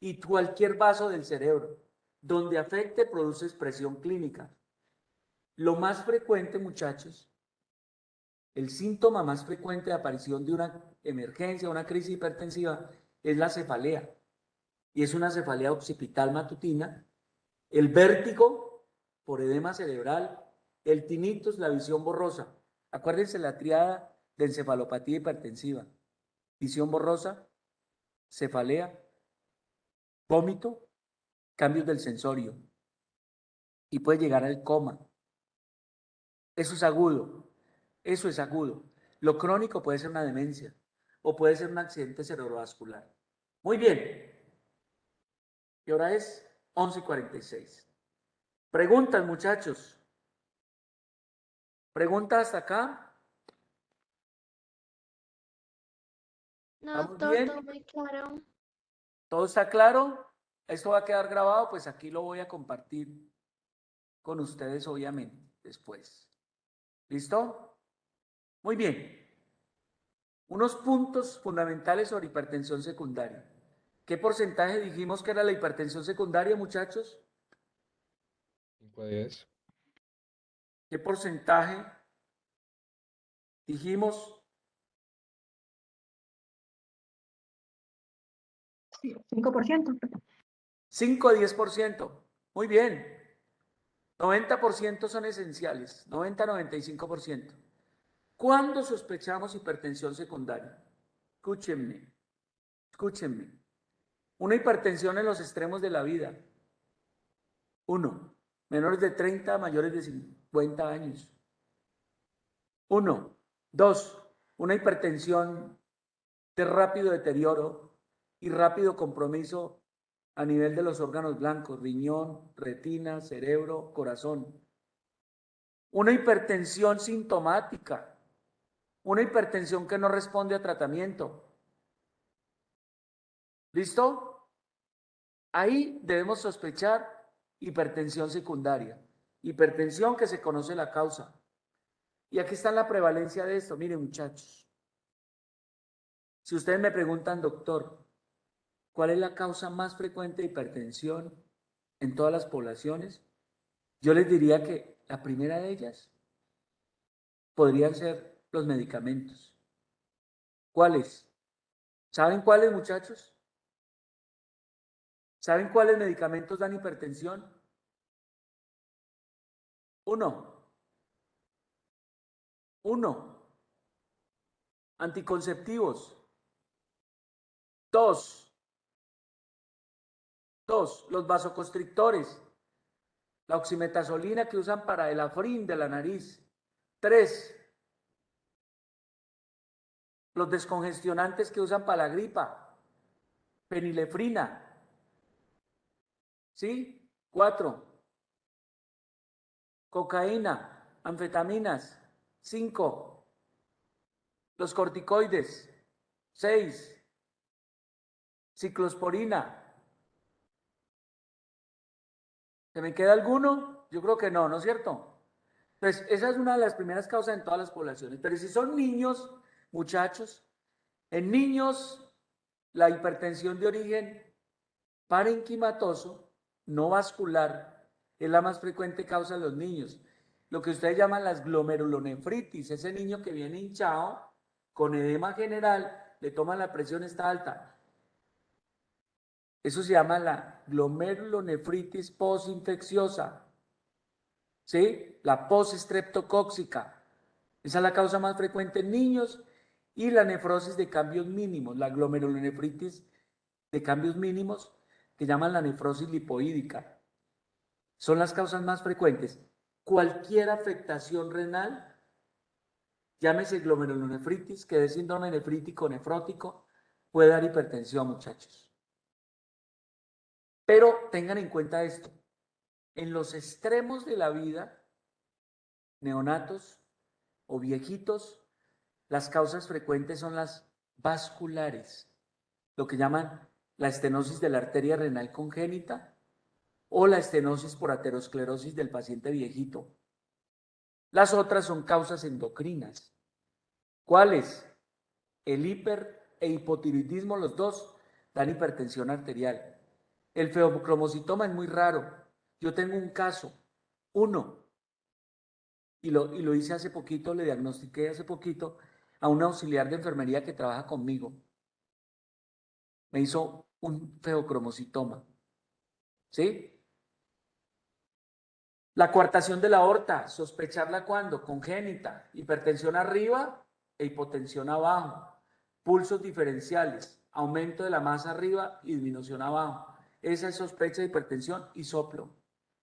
y cualquier vaso del cerebro donde afecte produce expresión clínica. Lo más frecuente, muchachos, el síntoma más frecuente de aparición de una emergencia, una crisis hipertensiva, es la cefalea. Y es una cefalea occipital matutina, el vértigo por edema cerebral, el tinnitus, la visión borrosa. Acuérdense la triada de encefalopatía hipertensiva: visión borrosa, cefalea, vómito, cambios del sensorio, y puede llegar al coma. Eso es agudo, eso es agudo. Lo crónico puede ser una demencia o puede ser un accidente cerebrovascular. Muy bien. ¿Qué hora es? 11:46. Preguntas, muchachos. ¿Preguntas hasta acá? No, ¿Estamos doctor, bien? todo muy claro. ¿Todo está claro? Esto va a quedar grabado, pues aquí lo voy a compartir con ustedes, obviamente, después. ¿Listo? Muy bien. Unos puntos fundamentales sobre hipertensión secundaria. ¿Qué porcentaje dijimos que era la hipertensión secundaria, muchachos? 5 a 10. ¿Qué porcentaje dijimos? 5%. 5 a 10%. Muy bien. 90% son esenciales. 90-95%. ¿Cuándo sospechamos hipertensión secundaria? Escúchenme. Escúchenme. Una hipertensión en los extremos de la vida. 1. Menores de 30, mayores de 50 años. 1. 2. Una hipertensión de rápido deterioro y rápido compromiso a nivel de los órganos blancos: riñón, retina, cerebro, corazón. Una hipertensión sintomática, una hipertensión que no responde a tratamiento. ¿Listo? Ahí debemos sospechar hipertensión secundaria, hipertensión que se conoce la causa. Y aquí está la prevalencia de esto. Miren, muchachos, si ustedes me preguntan, doctor, ¿cuál es la causa más frecuente de hipertensión en todas las poblaciones? Yo les diría que la primera de ellas podrían ser los medicamentos. ¿Cuáles? ¿Saben cuáles, muchachos? ¿Saben cuáles medicamentos dan hipertensión? 1. Anticonceptivos. 2. Los vasoconstrictores. La oximetazolina que usan para el afrin de la nariz. 3. Los descongestionantes que usan para la gripa, fenilefrina. ¿Sí? 4. Cocaína, anfetaminas. 5. Los corticoides. 6. Ciclosporina. ¿Se me queda alguno? Yo creo que no, ¿no es cierto? Entonces, esa es una de las primeras causas en todas las poblaciones. Pero si son niños, muchachos, en niños, la hipertensión de origen parenquimatoso, no vascular, es la más frecuente causa en los niños. Lo que ustedes llaman las glomerulonefritis, ese niño que viene hinchado, con edema general, le toman la presión, está alta. Eso se llama la glomerulonefritis postinfecciosa. ¿Sí? La postestreptocóxica. Esa es la causa más frecuente en niños. Y la nefrosis de cambios mínimos, la glomerulonefritis de cambios mínimos, que llaman la nefrosis lipoídica. Son las causas más frecuentes. Cualquier afectación renal, llámese glomerulonefritis, que es síndrome nefrítico nefrótico, puede dar hipertensión, muchachos. Pero tengan en cuenta esto. En los extremos de la vida, neonatos o viejitos, las causas frecuentes son las vasculares, lo que llaman la estenosis de la arteria renal congénita o la estenosis por aterosclerosis del paciente viejito. Las otras son causas endocrinas. ¿Cuáles? El hiper e hipotiroidismo, los dos dan hipertensión arterial. El feocromocitoma es muy raro. Yo tengo un caso, uno, y lo hice hace poquito, le diagnostiqué hace poquito a un auxiliar de enfermería que trabaja conmigo. Me hizo un feocromocitoma. ¿Sí? La coartación de la aorta, sospecharla cuando, congénita, hipertensión arriba e hipotensión abajo, pulsos diferenciales, aumento de la masa arriba y disminución abajo. Esa es sospecha de hipertensión y soplo,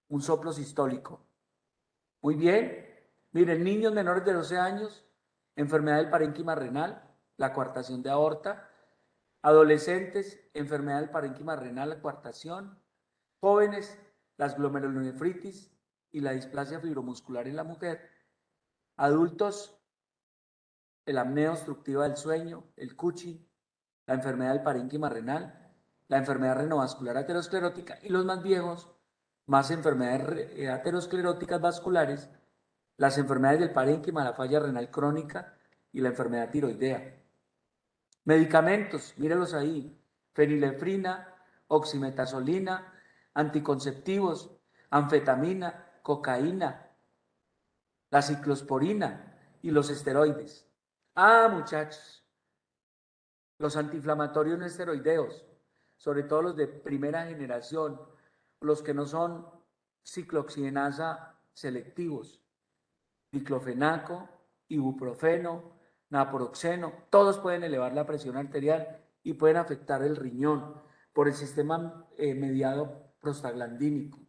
un soplo sistólico. Muy bien. Miren, niños menores de 12 años, enfermedad del parénquima renal, la coartación de aorta. Adolescentes, enfermedad del parénquima renal, la coartación. Jóvenes, las glomerulonefritis y la displasia fibromuscular en la mujer. Adultos, la apnea obstructiva del sueño, el Cushing, la enfermedad del parénquima renal, la enfermedad renovascular aterosclerótica y los más viejos, más enfermedades ateroscleróticas vasculares, las enfermedades del parénquima, la falla renal crónica y la enfermedad tiroidea. Medicamentos, mírenlos ahí, fenilefrina, oximetazolina, anticonceptivos, anfetamina, cocaína, la ciclosporina y los esteroides. Ah, muchachos, los antiinflamatorios no esteroideos, sobre todo los de primera generación, los que no son ciclooxigenasa selectivos, diclofenaco, ibuprofeno, naproxeno, todos pueden elevar la presión arterial y pueden afectar el riñón por el sistema mediado prostaglandínico.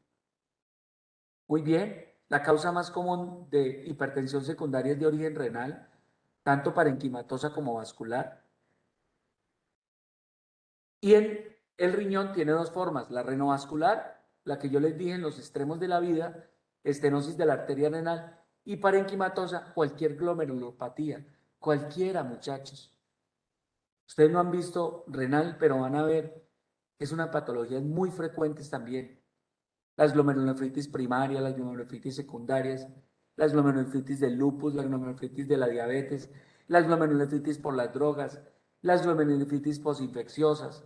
Muy bien, la causa más común de hipertensión secundaria es de origen renal, tanto parenquimatosa como vascular. Y en el riñón tiene dos formas, la renovascular, la que yo les dije en los extremos de la vida, estenosis de la arteria renal, y parenquimatosa, cualquier glomerulopatía, cualquiera, muchachos. Ustedes no han visto renal, pero van a ver que es una patología muy frecuente también. Las glomerulonefritis primarias, las glomerulonefritis secundarias, las glomerulonefritis del lupus, las glomerulonefritis de la diabetes, las glomerulonefritis por las drogas, las glomerulonefritis posinfecciosas.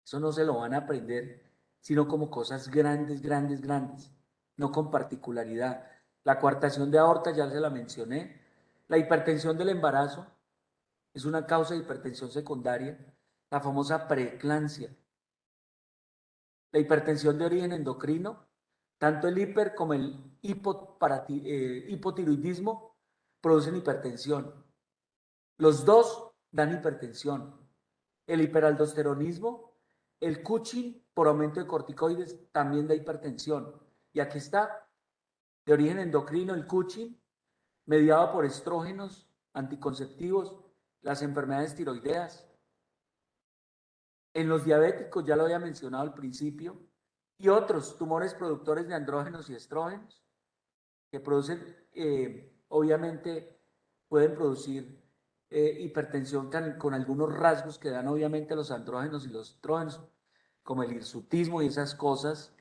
Eso no se lo van a aprender, sino como cosas grandes, grandes, grandes, no con particularidad. La coartación de aorta ya se la mencioné. La hipertensión del embarazo es una causa de hipertensión secundaria, la famosa preeclampsia. La hipertensión de origen endocrino, tanto el hiper como el hipotiroidismo producen hipertensión. Los dos dan hipertensión. El hiperaldosteronismo, el Cushing por aumento de corticoides también da hipertensión. Y aquí está, de origen endocrino, el Cushing, mediado por estrógenos, anticonceptivos las enfermedades tiroideas. En los diabéticos, ya lo había mencionado al principio, y otros tumores productores de andrógenos y estrógenos que producen, obviamente, pueden producir hipertensión con algunos rasgos que dan obviamente los andrógenos y los estrógenos, como el hirsutismo y esas cosas.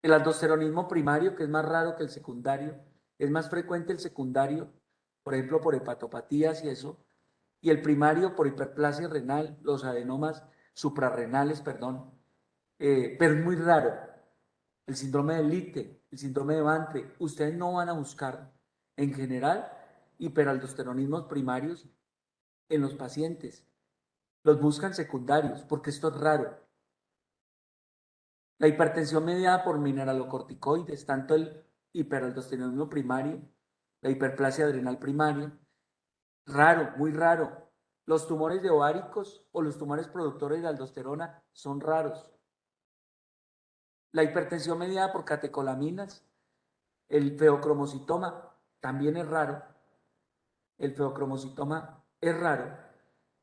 El aldosteronismo primario, que es más raro que el secundario, es más frecuente el secundario, por ejemplo, por hepatopatías y eso, y el primario por hiperplasia renal, los adenomas suprarrenales, perdón, pero es muy raro. El síndrome de Lite, el síndrome de Bantre, ustedes no van a buscar en general hiperaldosteronismos primarios en los pacientes, los buscan secundarios, porque esto es raro. La hipertensión mediada por mineralocorticoides, tanto el hiperaldosteronismo primario, la hiperplasia adrenal primaria, raro, muy raro. Los tumores de ováricos o los tumores productores de aldosterona son raros. La hipertensión mediada por catecolaminas, el feocromocitoma también es raro. El feocromocitoma es raro,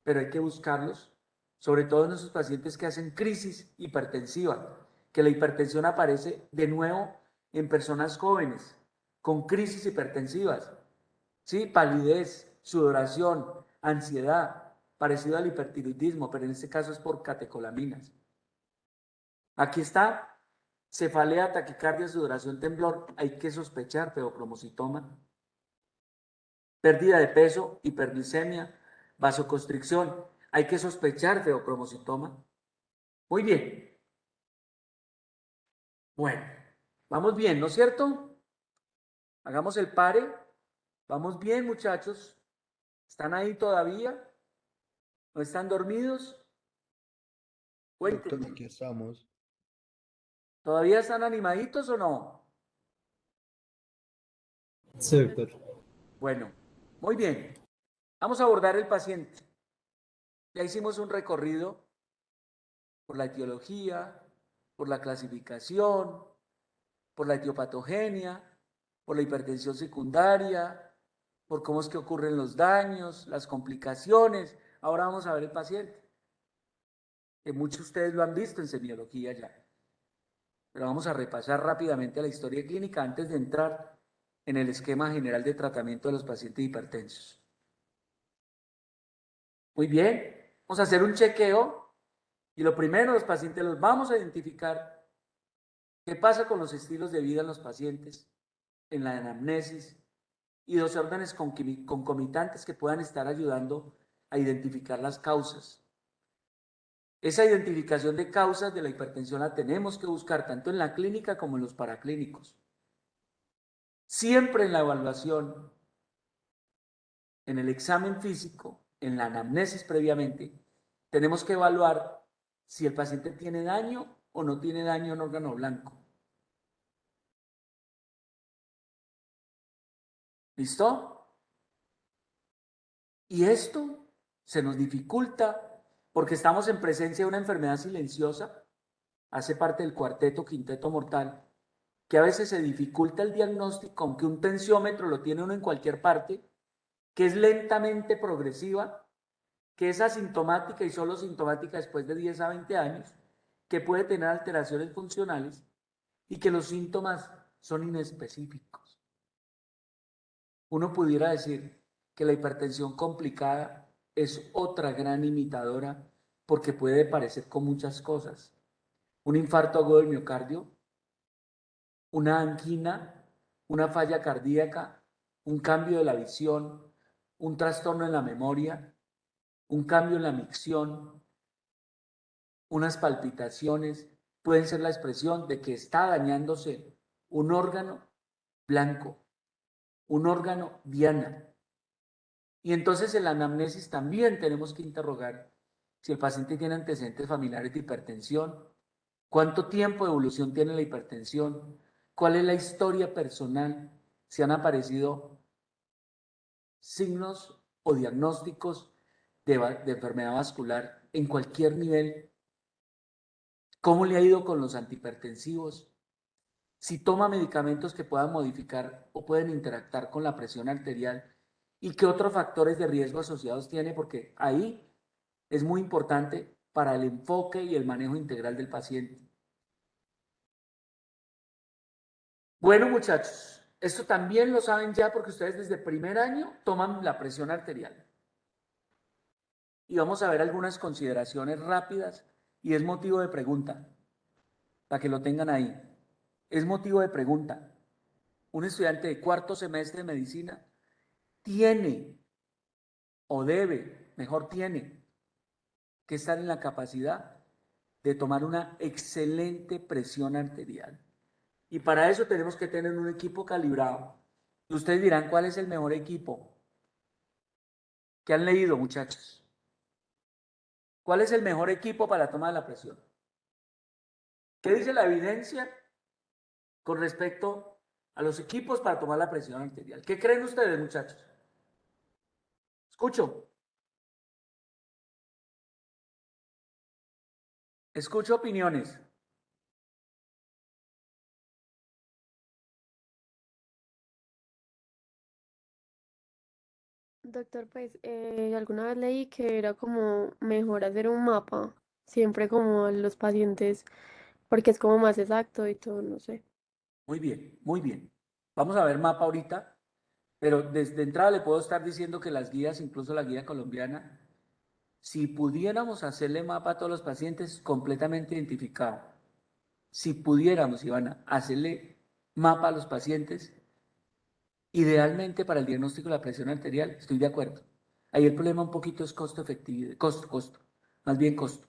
pero hay que buscarlos, sobre todo en esos pacientes que hacen crisis hipertensiva, que la hipertensión aparece de nuevo en personas jóvenes con crisis hipertensivas, ¿sí? Palidez, sudoración, ansiedad, parecido al hipertiroidismo, pero en este caso es por catecolaminas. Aquí está, cefalea, taquicardia, sudoración, temblor, hay que sospechar feocromocitoma. Pérdida de peso, hiperglicemia, vasoconstricción, hay que sospechar feocromocitoma. Muy bien. Bueno, vamos bien, ¿no es cierto? Hagamos el pare. Vamos bien, muchachos. ¿Están ahí todavía? ¿No están dormidos? Doctor, Cuéntenme. aquí estamos. ¿Todavía están animaditos o no? Sí, doctor. Bueno, muy bien. Vamos a abordar el paciente. Ya hicimos un recorrido por la etiología, por la clasificación, por la etiopatogenia, por la hipertensión secundaria, por cómo es que ocurren los daños, las complicaciones. Ahora vamos a ver el paciente, que muchos de ustedes lo han visto en semiología ya. Pero vamos a repasar rápidamente la historia clínica antes de entrar en el esquema general de tratamiento de los pacientes hipertensos. Muy bien, vamos a hacer un chequeo y lo primero, los pacientes los vamos a identificar. ¿Qué pasa con los estilos de vida en los pacientes? En la anamnesis y dos órdenes concomitantes que puedan estar ayudando a identificar las causas. Esa identificación de causas de la hipertensión la tenemos que buscar tanto en la clínica como en los paraclínicos. Siempre en la evaluación, en el examen físico, en la anamnesis previamente, tenemos que evaluar si el paciente tiene daño o no tiene daño en órgano blanco. ¿Listo? Y esto se nos dificulta porque estamos en presencia de una enfermedad silenciosa, hace parte del cuarteto, quinteto mortal, que a veces se dificulta el diagnóstico, aunque un tensiómetro lo tiene uno en cualquier parte, que es lentamente progresiva, que es asintomática y solo sintomática después de 10 a 20 años, que puede tener alteraciones funcionales y que los síntomas son inespecíficos. Uno pudiera decir que la hipertensión complicada es otra gran imitadora porque puede parecer con muchas cosas. Un infarto agudo del miocardio, una angina, una falla cardíaca, un cambio de la visión, un trastorno en la memoria, un cambio en la micción, unas palpitaciones, pueden ser la expresión de que está dañándose un órgano blanco, un órgano diana. Y entonces en la anamnesis también tenemos que interrogar si el paciente tiene antecedentes familiares de hipertensión, cuánto tiempo de evolución tiene la hipertensión, cuál es la historia personal, si han aparecido signos o diagnósticos de enfermedad vascular en cualquier nivel, cómo le ha ido con los antihipertensivos, si toma medicamentos que puedan modificar o pueden interactuar con la presión arterial y qué otros factores de riesgo asociados tiene, porque ahí es muy importante para el enfoque y el manejo integral del paciente. Bueno, muchachos, esto también lo saben ya porque ustedes desde primer año toman la presión arterial. Y vamos a ver algunas consideraciones rápidas y es motivo de pregunta, para que lo tengan ahí. Es motivo de pregunta. Un estudiante de cuarto semestre de medicina tiene o debe, mejor tiene, que estar en la capacidad de tomar una excelente presión arterial. Y para eso tenemos que tener un equipo calibrado. Y ustedes dirán, ¿cuál es el mejor equipo? ¿Qué han leído, muchachos? ¿Cuál es el mejor equipo para la toma de la presión? ¿Qué dice la evidencia con respecto a los equipos para tomar la presión arterial? ¿Qué creen ustedes, muchachos? Escucho. Escucho opiniones. Doctor, pues alguna vez leí que era como mejor hacer un mapa, siempre como a los pacientes, porque es como más exacto y todo, no sé. Muy bien, muy bien. Vamos a ver mapa ahorita, pero desde entrada le puedo estar diciendo que las guías, incluso la guía colombiana, si pudiéramos hacerle mapa a todos los pacientes completamente identificado, si pudiéramos, Ivana, hacerle mapa a los pacientes, idealmente para el diagnóstico de la presión arterial, estoy de acuerdo. Ahí el problema un poquito es costo efectividad, costo, más bien costo.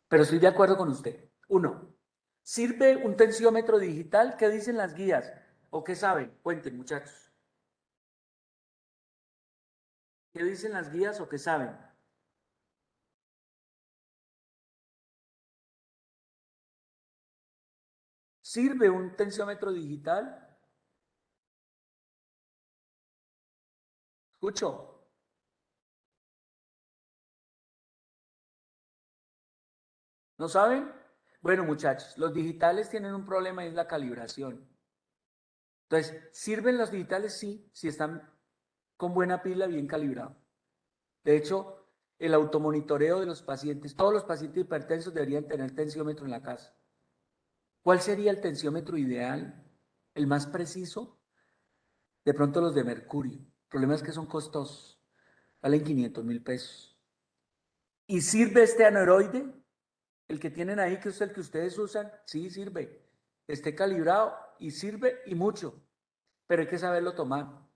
Pero estoy de acuerdo con usted. Uno, ¿sirve un tensiómetro digital? ¿Qué dicen las guías? ¿O qué saben? Cuenten, muchachos. ¿Qué dicen las guías o qué saben? ¿Sirve un tensiómetro digital? Escucho. ¿No saben? Bueno, muchachos, los digitales tienen un problema y es la calibración. Entonces, ¿sirven los digitales? Sí, si están con buena pila, bien calibrado. De hecho, el automonitoreo de los pacientes, todos los pacientes hipertensos deberían tener tensiómetro en la casa. ¿Cuál sería el tensiómetro ideal? ¿El más preciso? De pronto los de mercurio. El problema es que son costosos. Valen 500.000 pesos. ¿Y sirve este aneroide? El que tienen ahí, que es el que ustedes usan, sí sirve. Esté calibrado y sirve y mucho. Pero hay que saberlo tomar.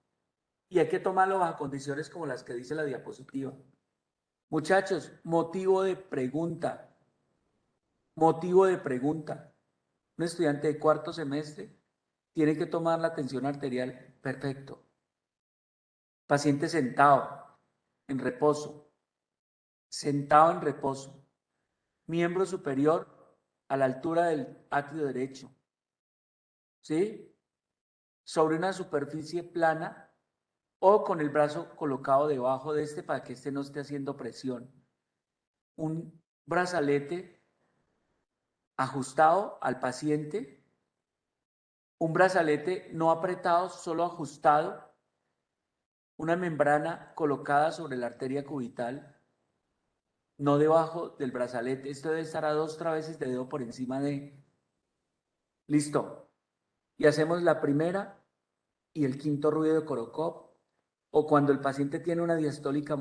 Y hay que tomarlo bajo condiciones como las que dice la diapositiva. Muchachos, motivo de pregunta. Motivo de pregunta. Un estudiante de cuarto semestre tiene que tomar la tensión arterial perfecto. Paciente sentado, en reposo. Sentado en reposo. Miembro superior a la altura del atrio derecho. ¿Sí? Sobre una superficie plana o con el brazo colocado debajo de este para que este no esté haciendo presión. Un brazalete ajustado al paciente, un brazalete no apretado, solo ajustado, una membrana colocada sobre la arteria cubital, no debajo del brazalete. Esto debe estar a 2 traveses de dedo por encima de... Listo. Y hacemos la primera y el quinto ruido de Korokov, o cuando el paciente tiene una diastólica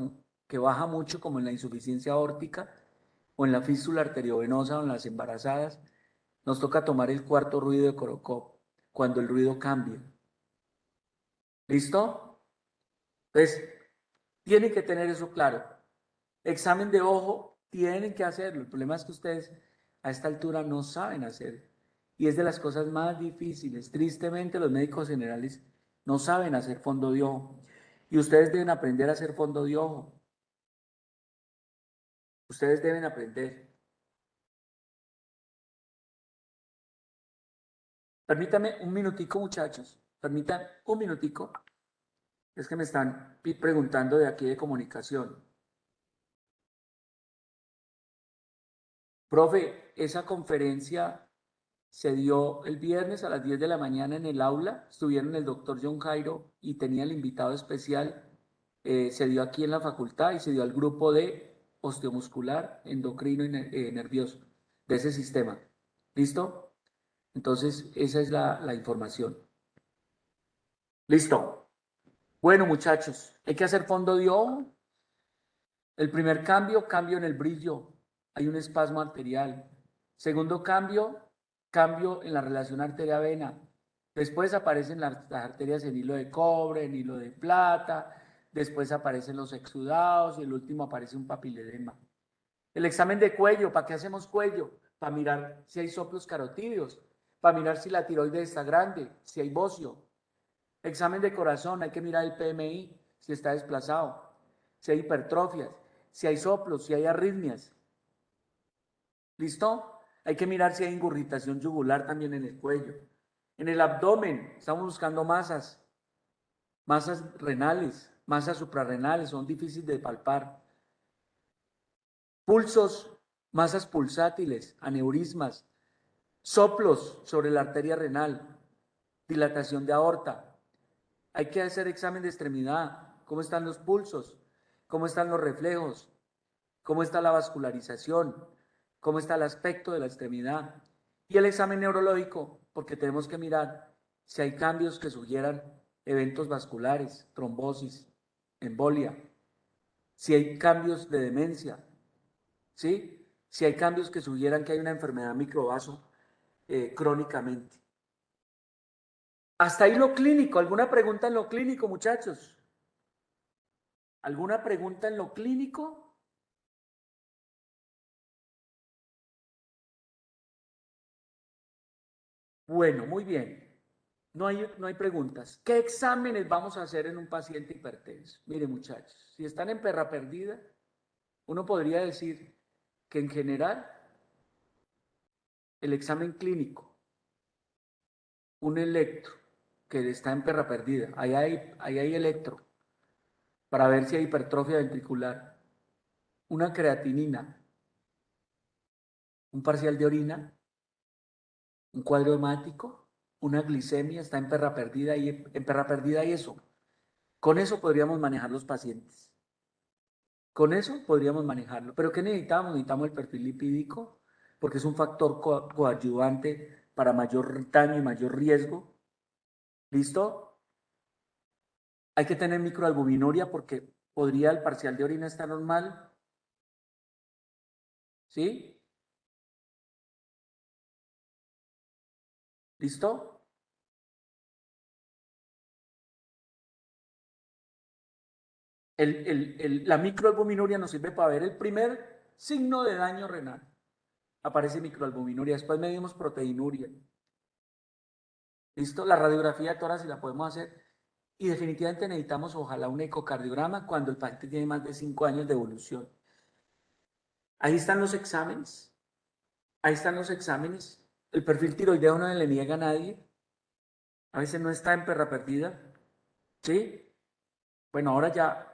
que baja mucho, como en la insuficiencia aórtica, o en la fístula arteriovenosa o en las embarazadas, nos toca tomar el cuarto ruido de Korokov, cuando el ruido cambia. ¿Listo? Entonces, tienen que tener eso claro. Examen de ojo, tienen que hacerlo. El problema es que ustedes a esta altura no saben hacer. Y es de las cosas más difíciles. Tristemente, los médicos generales no saben hacer fondo de ojo. Y ustedes deben aprender a hacer fondo de ojo. Ustedes deben aprender. Permítame un minutico, muchachos. Permítanme un minutico. Es que me están preguntando de aquí de comunicación. Profe, esa conferencia se dio el viernes a las 10 de la mañana en el aula. Estuvieron el doctor John Jairo y tenía el invitado especial Se dio aquí en la facultad y se dio al grupo de osteomuscular, endocrino y nervioso, de ese sistema. ¿Listo? Entonces, esa es la información. Listo. Bueno, muchachos, hay que hacer fondo de ojo. El primer cambio, cambio en el brillo. Hay un espasmo arterial. Segundo cambio, cambio en la relación arteria-vena. Después aparecen las arterias en hilo de cobre, en hilo de plata. Después aparecen los exudados y el último aparece un papiledema. El examen de cuello, ¿para qué hacemos cuello? Para mirar si hay soplos carotídeos, para mirar si la tiroides está grande, si hay bocio. Examen de corazón, hay que mirar el PMI, si está desplazado, si hay hipertrofias, si hay soplos, si hay arritmias. ¿Listo? Hay que mirar si hay ingurgitación yugular también en el cuello. En el abdomen, estamos buscando masas renales, masas suprarrenales, son difíciles de palpar. Pulsos, masas pulsátiles, aneurismas, soplos sobre la arteria renal, dilatación de aorta. Hay que hacer examen de extremidad, cómo están los pulsos, cómo están los reflejos, cómo está la vascularización, cómo está el aspecto de la extremidad. Y el examen neurológico, porque tenemos que mirar si hay cambios que sugieran eventos vasculares, trombosis, embolia, si hay cambios de demencia, ¿sí? Si hay cambios que sugieran que hay una enfermedad microvaso crónicamente. Hasta ahí lo clínico. ¿Alguna pregunta en lo clínico, muchachos? ¿Alguna pregunta en lo clínico? Bueno, muy bien. No hay preguntas. ¿Qué exámenes vamos a hacer en un paciente hipertenso? Mire, muchachos, si están en perra perdida, uno podría decir que en general el examen clínico, un electro que está en perra perdida, ahí hay electro para ver si hay hipertrofia ventricular, una creatinina, un parcial de orina, un cuadro hemático, una glicemia, está en perra perdida y en perra perdida y eso. Con eso podríamos manejar los pacientes. Con eso podríamos manejarlo. ¿Pero qué necesitamos? Necesitamos el perfil lipídico porque es un factor coadyuvante para mayor daño y mayor riesgo. ¿Listo? Hay que tener microalbuminuria porque podría el parcial de orina estar normal. ¿Sí? ¿Listo? La microalbuminuria nos sirve para ver el primer signo de daño renal. Aparece microalbuminuria, después medimos proteinuria. ¿Listo? La radiografía de tórax si la podemos hacer. Y definitivamente necesitamos ojalá un ecocardiograma cuando el paciente tiene más de 5 años de evolución. Ahí están los exámenes. Ahí están los exámenes. El perfil tiroideo no le niega a nadie. A veces no está en perra perdida. ¿Sí? Bueno, ahora ya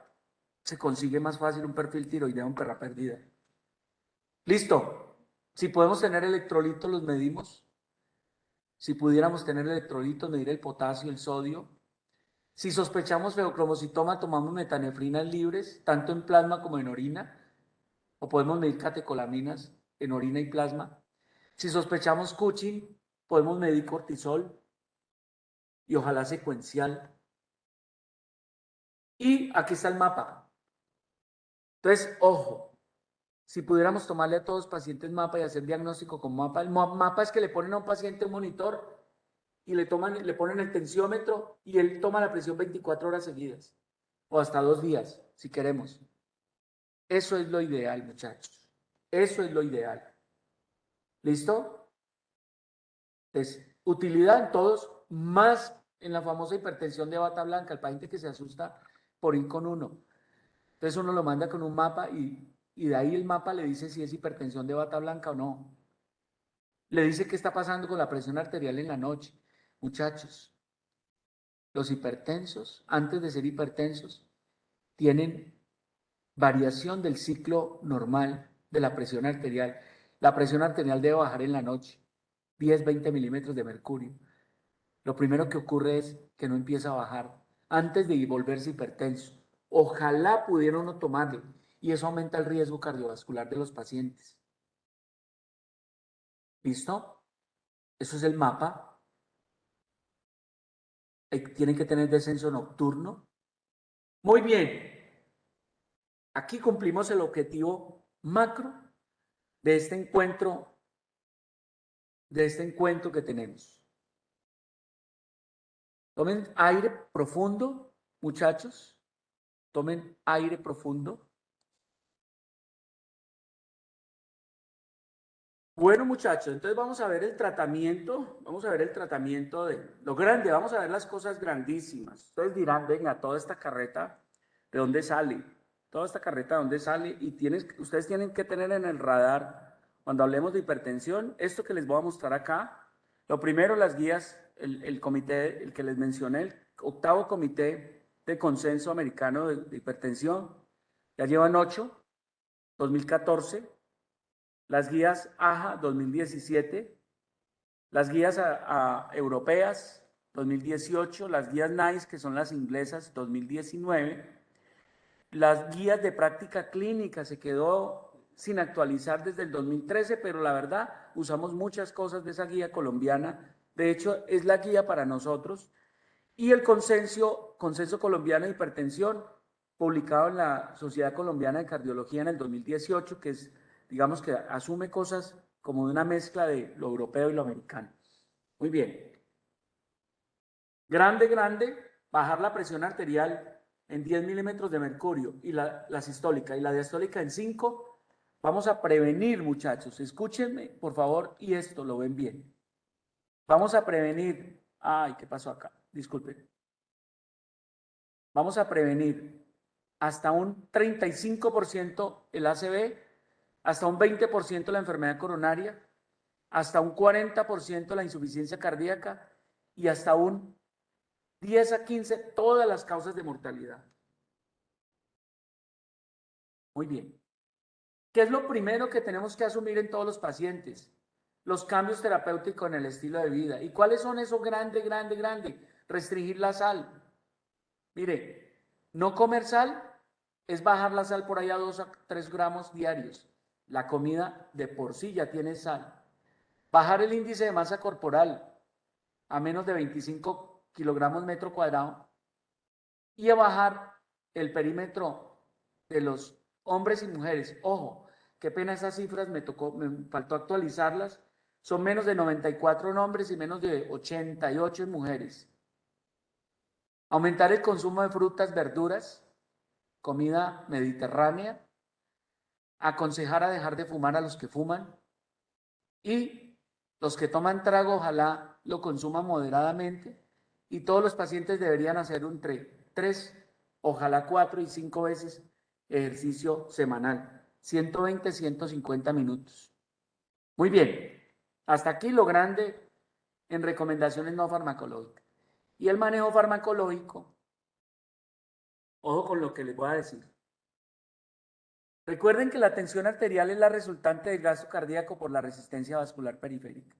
se consigue más fácil un perfil tiroideo en perra perdida. Listo. Si podemos tener electrolitos, los medimos. Si pudiéramos tener electrolitos, medir el potasio, el sodio. Si sospechamos feocromocitoma, tomamos metanefrinas libres, tanto en plasma como en orina. O podemos medir catecolaminas en orina y plasma. Si sospechamos Cushing, podemos medir cortisol y ojalá secuencial. Y aquí está el mapa. Entonces, ojo, si pudiéramos tomarle a todos los pacientes mapa y hacer diagnóstico con mapa, el mapa es que le ponen a un paciente un monitor y le ponen el tensiómetro y él toma la presión 24 horas seguidas o hasta 2 días, si queremos. Eso es lo ideal, muchachos. Eso es lo ideal. ¿Listo? Entonces, utilidad en todos, más en la famosa hipertensión de bata blanca, el paciente que se asusta por ir con uno. Entonces uno lo manda con un mapa y de ahí el mapa le dice si es hipertensión de bata blanca o no. Le dice qué está pasando con la presión arterial en la noche. Muchachos, los hipertensos, antes de ser hipertensos, tienen variación del ciclo normal de la presión arterial. La presión arterial debe bajar en la noche, 10-20 milímetros de mercurio. Lo primero que ocurre es que no empieza a bajar antes de volverse hipertenso. Ojalá pudiera uno tomarlo y eso aumenta el riesgo cardiovascular de los pacientes. ¿Listo? Eso es el mapa. Tienen que tener descenso nocturno. Muy bien. Aquí cumplimos el objetivo macro de este encuentro que tenemos. Tomen aire profundo, muchachos. Tomen aire profundo. Bueno, muchachos, entonces vamos a ver el tratamiento. Vamos a ver el tratamiento de lo grande. Vamos a ver las cosas grandísimas. Ustedes dirán, venga, toda esta carreta, ¿de dónde sale? Toda esta carreta, ¿de dónde sale? Y ustedes tienen que tener en el radar, cuando hablemos de hipertensión, esto que les voy a mostrar acá. Lo primero, las guías, el comité, el que les mencioné, el 8º comité de consenso americano de hipertensión. Ya llevan 8, 2014. Las guías AJA 2017, las guías europeas 2018, las guías NICE, que son las inglesas, 2019, las guías de práctica clínica se quedó sin actualizar desde el 2013, pero la verdad usamos muchas cosas de esa guía colombiana, de hecho es la guía para nosotros, y el consenso colombiano de hipertensión, publicado en la Sociedad Colombiana de Cardiología en el 2018, que es, digamos que asume cosas como de una mezcla de lo europeo y lo americano. Muy bien. Grande, bajar la presión arterial en 10 milímetros de mercurio y la sistólica y la diastólica en 5. Vamos a prevenir, muchachos. Escúchenme, por favor, y esto lo ven bien. Vamos a prevenir. Ay, ¿qué pasó acá? Disculpen. Vamos a prevenir hasta un 35% el ACV, hasta un 20% la enfermedad coronaria, hasta un 40% la insuficiencia cardíaca y hasta un 10 a 15 todas las causas de mortalidad. Muy bien. ¿Qué es lo primero que tenemos que asumir en todos los pacientes? Los cambios terapéuticos en el estilo de vida. ¿Y cuáles son esos grande? Restringir la sal. Mire, no comer sal es bajar la sal por ahí a 2 a 3 gramos diarios. La comida de por sí ya tiene sal. Bajar el índice de masa corporal a menos de 25 kilogramos metro cuadrado y a bajar el perímetro de los hombres y mujeres. Ojo, qué pena esas cifras, me faltó actualizarlas. Son menos de 94 en hombres y menos de 88 en mujeres. Aumentar el consumo de frutas, verduras, comida mediterránea. Aconsejar a dejar de fumar a los que fuman. Y los que toman trago, ojalá lo consuman moderadamente. Y todos los pacientes deberían hacer entre 3, ojalá 4 y 5 veces ejercicio semanal. 120, 150 minutos. Muy bien. Hasta aquí lo grande en recomendaciones no farmacológicas. Y el manejo farmacológico, ojo con lo que les voy a decir. Recuerden que la tensión arterial es la resultante del gasto cardíaco por la resistencia vascular periférica.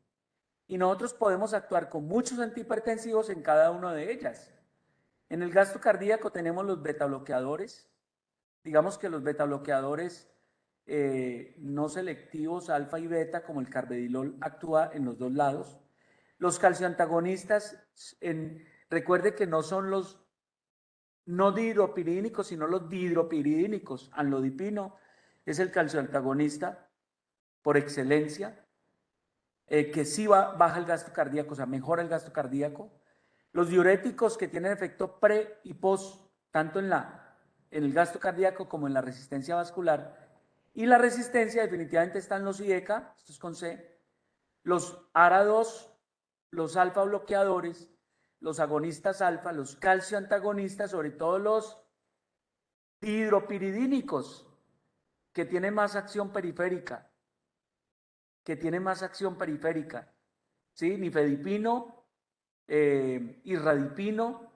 Y nosotros podemos actuar con muchos antihipertensivos en cada una de ellas. En el gasto cardíaco tenemos los betabloqueadores. Digamos que los betabloqueadores no selectivos, alfa y beta, como el carvedilol, actúa en los dos lados. Los calcioantagonistas, recuerde que no son los no dihidropiridínicos, sino los dihidropiridínicos. Amlodipino es el calcioantagonista por excelencia, que sí baja el gasto cardíaco, o sea, mejora el gasto cardíaco. Los diuréticos que tienen efecto pre y post, tanto en el gasto cardíaco como en la resistencia vascular. Y la resistencia definitivamente están los IECA, esto es con C, los ARA2, los alfa bloqueadores, los agonistas alfa, los calcioantagonistas, sobre todo los dihidropiridínicos, que tienen más acción periférica, ¿sí? Nifedipino, irradipino,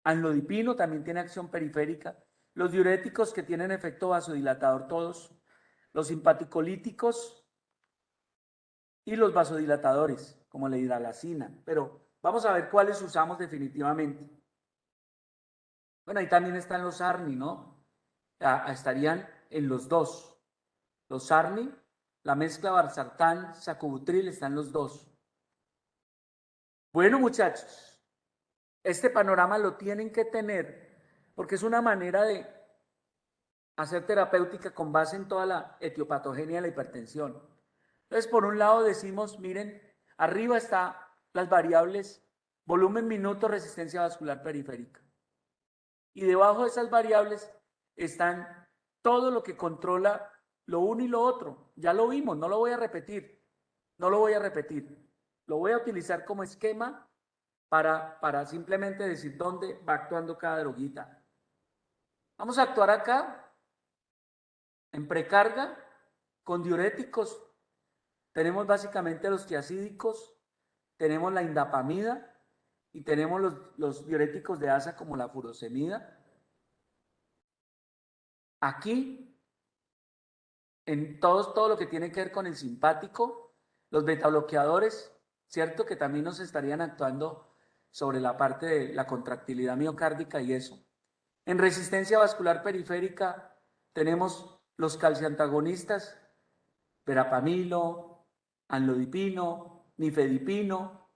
amlodipino también tiene acción periférica. Los diuréticos que tienen efecto vasodilatador todos, los simpaticolíticos y los vasodilatadores, como la hidralacina. Pero vamos a ver cuáles usamos definitivamente. Bueno, ahí también están los ARNI, ¿no? Estarían en los dos. Los ARNI, la mezcla valsartán, sacubitril, están los dos. Bueno, muchachos, este panorama lo tienen que tener porque es una manera de hacer terapéutica con base en toda la etiopatogenia de la hipertensión. Entonces, por un lado decimos, miren, arriba están las variables volumen, minuto, resistencia vascular periférica. Y debajo de esas variables están todo lo que controla lo uno y lo otro. Ya lo vimos, no lo voy a repetir. No lo voy a repetir. Lo voy a utilizar como esquema para simplemente decir dónde va actuando cada droguita. Vamos a actuar acá en precarga con diuréticos. Tenemos básicamente los tiacídicos, tenemos la indapamida y tenemos los diuréticos de asa como la furosemida. Aquí, en todo lo que tiene que ver con el simpático, los betabloqueadores, ¿cierto? Que también nos estarían actuando sobre la parte de la contractilidad miocárdica y eso. En resistencia vascular periférica tenemos los calciantagonistas, verapamilo, amlodipino, nifedipino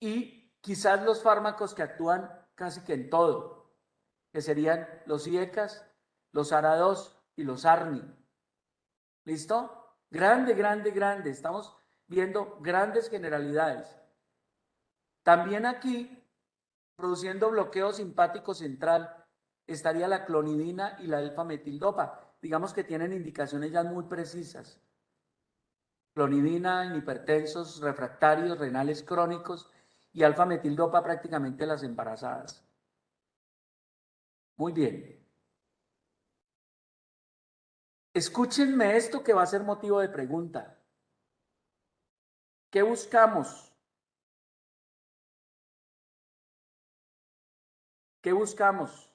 y quizás los fármacos que actúan casi que en todo, que serían los IECAS, los ARA2 y los ARNI. ¿Listo? Grande, grande, grande. Estamos viendo grandes generalidades. También aquí, produciendo bloqueo simpático central, estaría la clonidina y la alfa-metildopa. Digamos que tienen indicaciones ya muy precisas. Clonidina en hipertensos, refractarios, renales crónicos y alfa-metildopa prácticamente las embarazadas. Muy bien. Escúchenme esto que va a ser motivo de pregunta. ¿Qué buscamos? ¿Qué buscamos?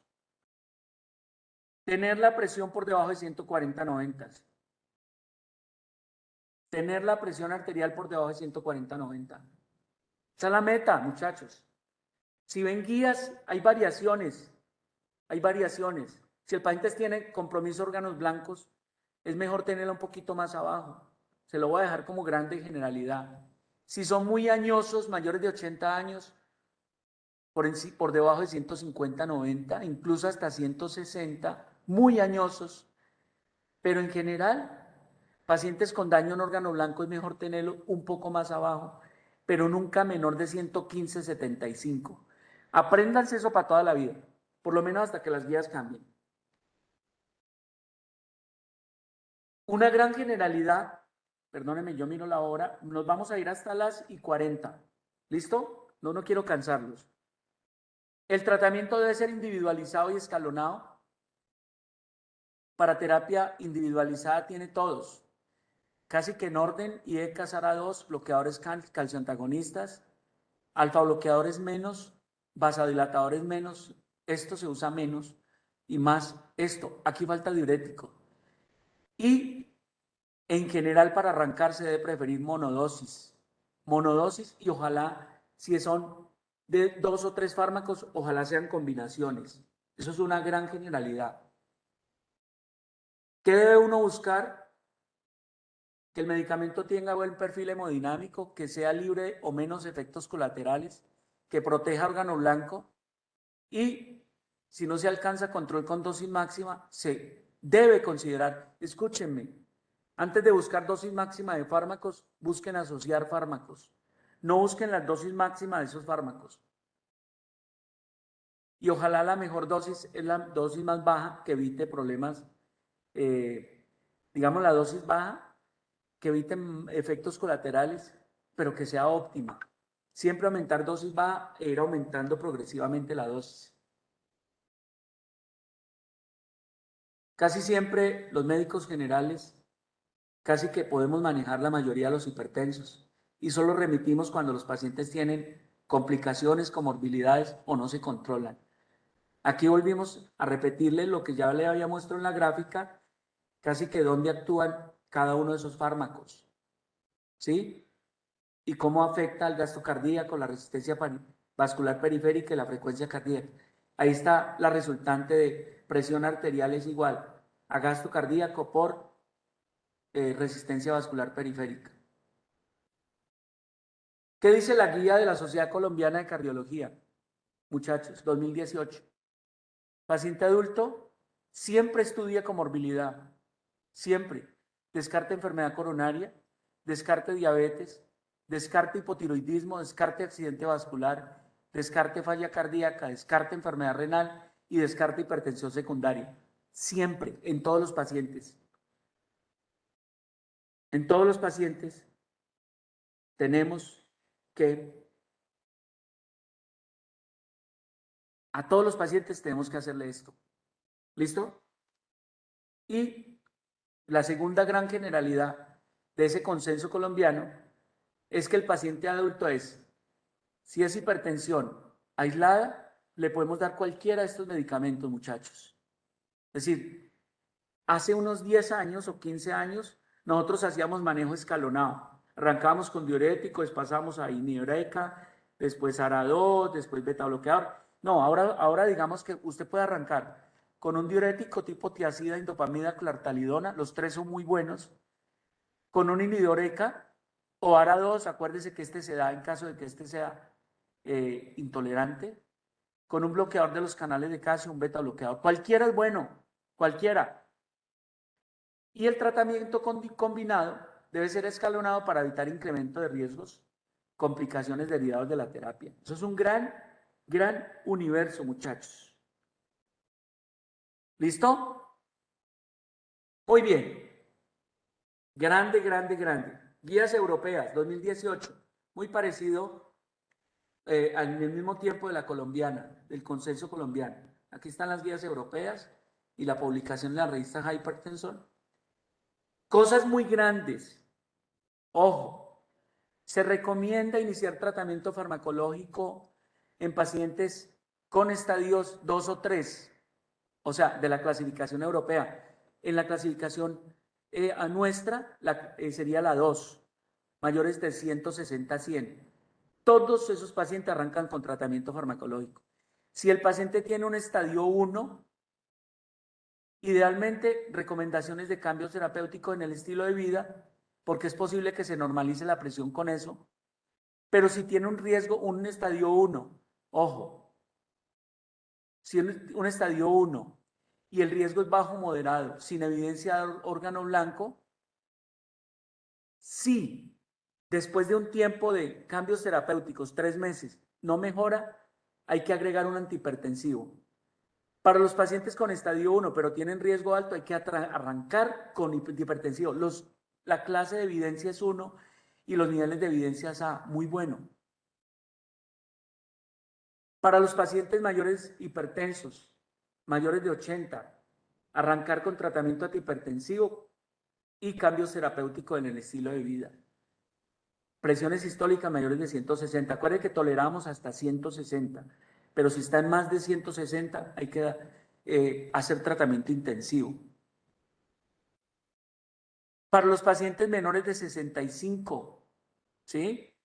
Tener la presión por debajo de 140/90. Tener la presión arterial por debajo de 140/90. Esa es la meta, muchachos. Si ven guías, hay variaciones. Hay variaciones. Si el paciente tiene compromiso de órganos blancos, es mejor tenerla un poquito más abajo. Se lo voy a dejar como grande generalidad. Si son muy añosos, mayores de 80 años, por debajo de 150/90, incluso hasta 160, muy añosos. Pero en general, pacientes con daño en órgano blanco es mejor tenerlo un poco más abajo, pero nunca menor de 115/75. Apréndanse eso para toda la vida, por lo menos hasta que las guías cambien. Una gran generalidad, perdónenme, yo miro la hora, nos vamos a ir hasta las 40. ¿Listo? No quiero cansarlos. El tratamiento debe ser individualizado y escalonado. Para terapia individualizada tiene todos. Casi que en orden, IECAS, ARA2, bloqueadores calcioantagonistas, alfa bloqueadores menos, vasodilatadores menos, esto se usa menos y más esto. Aquí falta diurético. Y en general para arrancar se debe preferir monodosis. Monodosis y ojalá, si son de 2 o 3 fármacos, ojalá sean combinaciones. Eso es una gran generalidad. ¿Qué debe uno buscar? Que el medicamento tenga buen perfil hemodinámico, que sea libre o menos efectos colaterales, que proteja órgano blanco y si no se alcanza control con dosis máxima, se debe considerar, escúchenme, antes de buscar dosis máxima de fármacos, busquen asociar fármacos. No busquen la dosis máxima de esos fármacos. Y ojalá la mejor dosis es la dosis más baja que evite problemas, digamos la dosis baja, que eviten efectos colaterales, pero que sea óptima. Siempre aumentar dosis baja e ir aumentando progresivamente la dosis. Casi siempre los médicos generales, casi que podemos manejar la mayoría de los hipertensos y solo remitimos cuando los pacientes tienen complicaciones, comorbilidades o no se controlan. Aquí volvimos a repetirle lo que ya le había mostrado en la gráfica, casi que dónde actúan cada uno de esos fármacos, ¿sí? Y cómo afecta al gasto cardíaco, la resistencia vascular periférica y la frecuencia cardíaca. Ahí está la resultante de presión arterial es igual a gasto cardíaco por resistencia vascular periférica. ¿Qué dice la guía de la Sociedad Colombiana de Cardiología? Muchachos, 2018. Paciente adulto siempre estudia comorbilidad, siempre. Descarte enfermedad coronaria, descarte diabetes, descarte hipotiroidismo, descarte accidente vascular, descarte falla cardíaca, descarte enfermedad renal y descarte hipertensión secundaria. Siempre, en todos los pacientes. En todos los pacientes tenemos que, a todos los pacientes tenemos que hacerle esto. ¿Listo? Y la segunda gran generalidad de ese consenso colombiano es que el paciente adulto si es hipertensión aislada, le podemos dar cualquiera de estos medicamentos, muchachos. Es decir, hace unos 10 años o 15 años, nosotros hacíamos manejo escalonado. Arrancábamos con diurético, después pasamos a iniureca, después ARA2, después beta bloqueador. No, ahora digamos que usted puede arrancar con un diurético tipo tiazida, indopamida, clartalidona, los tres son muy buenos, con un inhibidor ECA o ARA2, acuérdese que este se da en caso de que este sea intolerante, con un bloqueador de los canales de calcio, un beta bloqueador. Cualquiera es bueno, cualquiera. Y el tratamiento combinado debe ser escalonado para evitar incremento de riesgos, complicaciones derivadas de la terapia. Eso es un gran universo, muchachos. ¿Listo? Muy bien. Grande. Guías europeas, 2018. Muy parecido al mismo tiempo de la colombiana, del consenso colombiano. Aquí están las guías europeas y la publicación en la revista Hypertension. Cosas muy grandes. Ojo, se recomienda iniciar tratamiento farmacológico en pacientes con estadios 2 o 3, o sea, de la clasificación europea. En la clasificación a nuestra sería la 2, mayores de 160 a 100. Todos esos pacientes arrancan con tratamiento farmacológico. Si el paciente tiene un estadio 1, idealmente recomendaciones de cambio terapéutico en el estilo de vida, porque es posible que se normalice la presión con eso. Pero si tiene un riesgo, un estadio 1, ojo, si un estadio 1 y el riesgo es bajo moderado, sin evidencia de órgano blanco, sí. Después de un tiempo de cambios terapéuticos, 3 meses, no mejora, hay que agregar un antihipertensivo. Para los pacientes con estadio 1, pero tienen riesgo alto, hay que arrancar con antihipertensivo. La clase de evidencia es 1 y los niveles de evidencia es A, muy bueno. Para los pacientes mayores hipertensos, mayores de 80, arrancar con tratamiento antihipertensivo y cambios terapéuticos en el estilo de vida. Presiones sistólicas mayores de 160. Acuérdense que toleramos hasta 160, pero si está en más de 160 hay que hacer tratamiento intensivo. Para los pacientes menores de 65, ¿sí?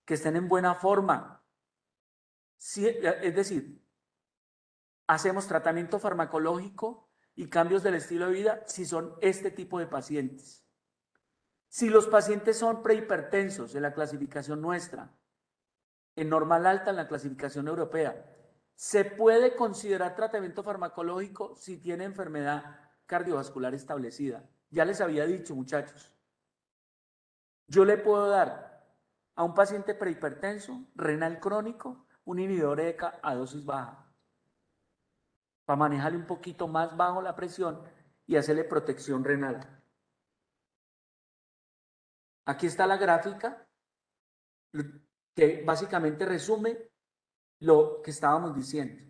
Que estén en buena forma. Sí, es decir, hacemos tratamiento farmacológico y cambios del estilo de vida si son este tipo de pacientes. Si los pacientes son prehipertensos en la clasificación nuestra, en normal alta en la clasificación europea, se puede considerar tratamiento farmacológico si tiene enfermedad cardiovascular establecida. Ya les había dicho, muchachos, yo le puedo dar a un paciente prehipertenso, renal crónico, un inhibidor ECA a dosis baja, para manejarle un poquito más bajo la presión y hacerle protección renal. Aquí está la gráfica que básicamente resume lo que estábamos diciendo.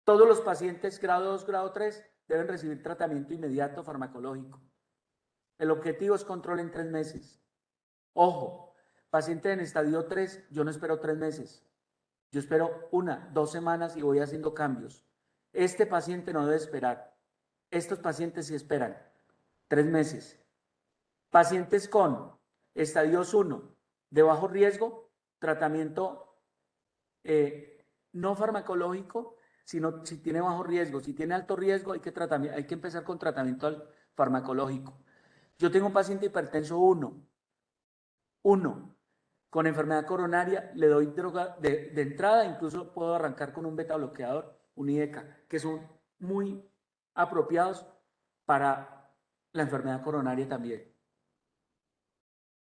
Todos los pacientes grado 2, grado 3 deben recibir tratamiento inmediato farmacológico. El objetivo es control en 3 meses. Ojo, paciente en estadio 3, yo no espero 3 meses. Yo espero 1, 2 semanas y voy haciendo cambios. Este paciente no debe esperar. Estos pacientes sí esperan 3 meses. Pacientes con estadios 1 de bajo riesgo, tratamiento no farmacológico, sino si tiene bajo riesgo. Si tiene alto riesgo, hay que empezar con tratamiento farmacológico. Yo tengo un paciente hipertenso 1, con enfermedad coronaria, le doy droga de entrada, incluso puedo arrancar con un beta bloqueador, un IECA, que son muy apropiados para la enfermedad coronaria también.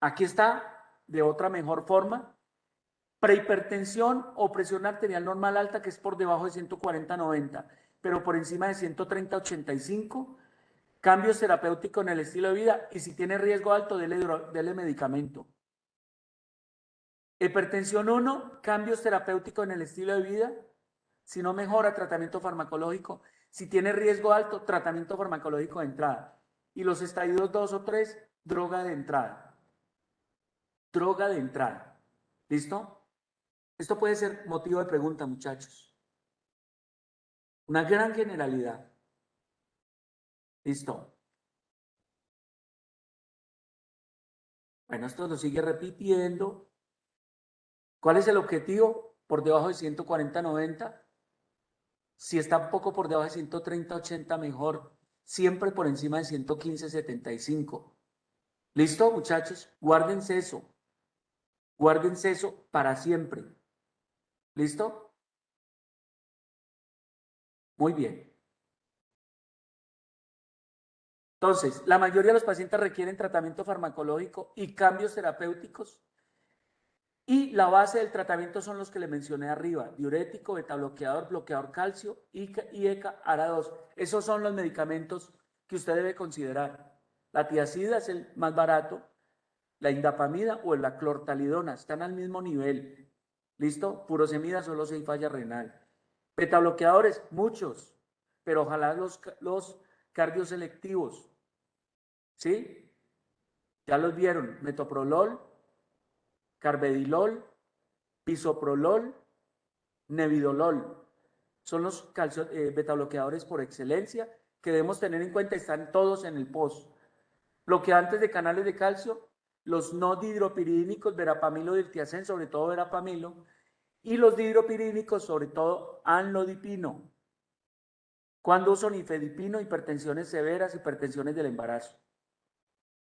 Aquí está, de otra mejor forma, prehipertensión o presión arterial normal alta, que es por debajo de 140/90, pero por encima de 130/85, cambios terapéuticos en el estilo de vida, y si tiene riesgo alto, dele medicamento. Hipertensión 1, cambios terapéuticos en el estilo de vida. Si no mejora, tratamiento farmacológico. Si tiene riesgo alto, tratamiento farmacológico de entrada. Y los estadios 2 o 3, droga de entrada. Droga de entrada. ¿Listo? Esto puede ser motivo de pregunta, muchachos. Una gran generalidad. ¿Listo? Bueno, esto lo sigue repitiendo. ¿Cuál es el objetivo? Por debajo de 140/90. Si está un poco por debajo de 130/80, mejor. Siempre por encima de 115/75. ¿Listo, muchachos? Guárdense eso. Guárdense eso para siempre. ¿Listo? Muy bien. Entonces, la mayoría de los pacientes requieren tratamiento farmacológico y cambios terapéuticos. Y la base del tratamiento son los que le mencioné arriba: diurético, betabloqueador, bloqueador calcio, IECA, ARA2. Esos son los medicamentos que usted debe considerar. La tiazida es el más barato, la indapamida o la clortalidona están al mismo nivel. ¿Listo? Furosemida solo si hay falla renal. Betabloqueadores, muchos, pero ojalá los cardioselectivos. ¿Sí? Ya los vieron: metoprolol, carvedilol, bisoprolol, nevidolol. Son los betabloqueadores por excelencia que debemos tener en cuenta. Están todos en el post. Bloqueantes de canales de calcio, los no dihidropiridínicos, verapamilo, diltiazem, sobre todo verapamilo, y los dihidropiridínicos, sobre todo amlodipino. ¿Cuándo uso nifedipino? Hipertensiones severas, hipertensiones del embarazo.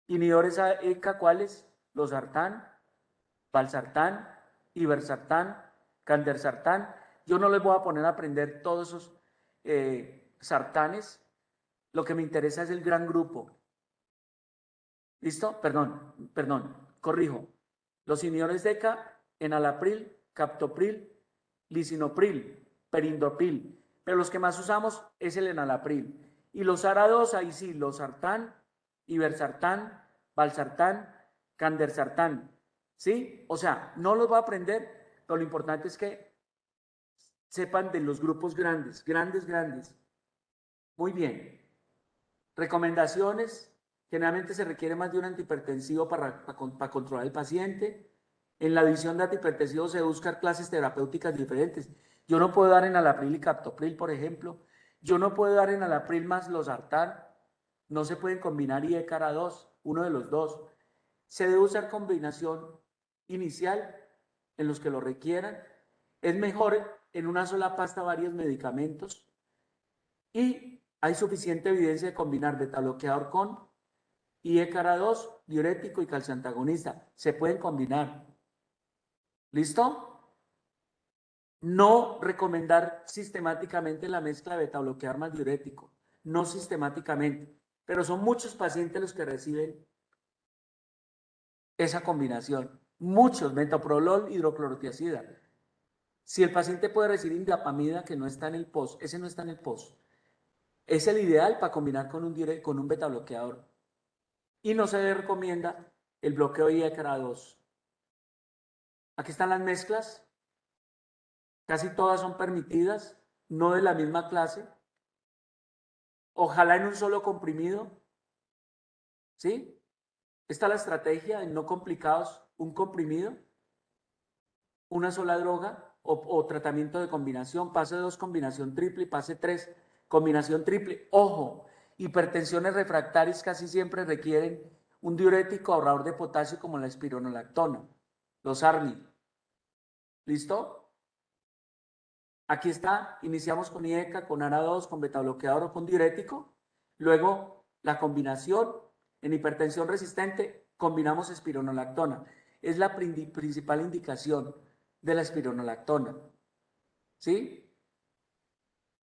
Inhibidores ECA, ¿cuáles? Los sartán, valsartán, iversartán, candersartán. Yo no les voy a poner a aprender todos esos sartanes. Lo que me interesa es el gran grupo. ¿Listo? Perdón, corrijo. Los inhibidores de ECA, enalapril, captopril, lisinopril, perindopril. Pero los que más usamos es el enalapril. Y los ARA2, ahí sí, los sartán, iversartán, valsartán, candersartán. ¿Sí? O sea, no los voy a aprender, pero lo importante es que sepan de los grupos grandes. Muy bien. Recomendaciones. Generalmente se requiere más de un antihipertensivo para controlar el paciente. En la adición de antihipertensivos se buscan clases terapéuticas diferentes. Yo no puedo dar enalapril y captopril, por ejemplo. Yo no puedo dar enalapril más losartán. No se pueden combinar IECA ARA2, uno de los dos. Se debe usar combinación inicial en los que lo requieran. Es mejor en una sola pasta varios medicamentos. Y hay suficiente evidencia de combinar betabloqueador con IECA ARA2, diurético y calcioantagonista. Se pueden combinar. ¿Listo? No recomendar sistemáticamente la mezcla de betabloqueador más diurético. No sistemáticamente. Pero son muchos pacientes los que reciben esa combinación. Muchos, metoprolol, hidroclorotiazida. Si el paciente puede recibir indapamida, que no está en el post, ese no está en el post. Es el ideal para combinar con un betabloqueador. Y no se recomienda el bloqueo IECA ARA2. Aquí están las mezclas. Casi todas son permitidas, no de la misma clase. Ojalá en un solo comprimido. ¿Sí? Esta es la estrategia en no complicados: un comprimido, una sola droga o tratamiento de combinación, pase 2, combinación triple, y pase 3, combinación triple. Ojo, hipertensiones refractarias casi siempre requieren un diurético ahorrador de potasio como la espironolactona, los ARNI. ¿Listo? Aquí está, iniciamos con IECA, con ARA2, con betabloqueador o con diurético. Luego, la combinación en hipertensión resistente, combinamos espironolactona. Es la principal indicación de la espironolactona. ¿Sí?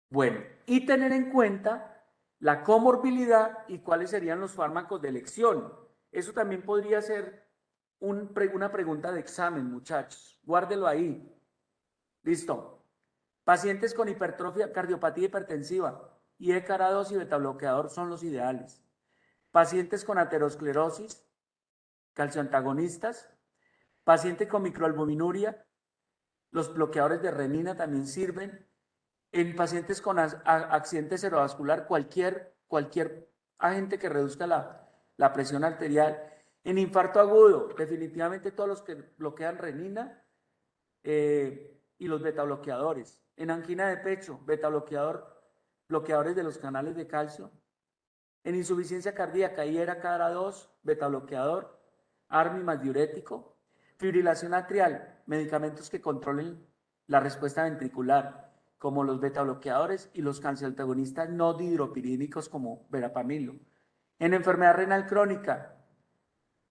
Bueno, y tener en cuenta la comorbilidad y cuáles serían los fármacos de elección. Eso también podría ser una pregunta de examen, muchachos. Guárdelo ahí. Listo. Pacientes con hipertrofia, cardiopatía hipertensiva y ECARA2 y betabloqueador son los ideales. Pacientes con aterosclerosis, calcioantagonistas. Paciente con microalbuminuria, los bloqueadores de renina también sirven. En pacientes con accidente cerebrovascular, cualquier agente que reduzca la presión arterial. En infarto agudo, definitivamente todos los que bloquean renina y los betabloqueadores. En angina de pecho, bloqueadores de los canales de calcio. En insuficiencia cardíaca, IECA-ARA2, betabloqueador, ARMI más diurético. Fibrilación atrial, medicamentos que controlen la respuesta ventricular, como los betabloqueadores y los calcioantagonistas no dihidropirídicos como verapamilo. En enfermedad renal crónica,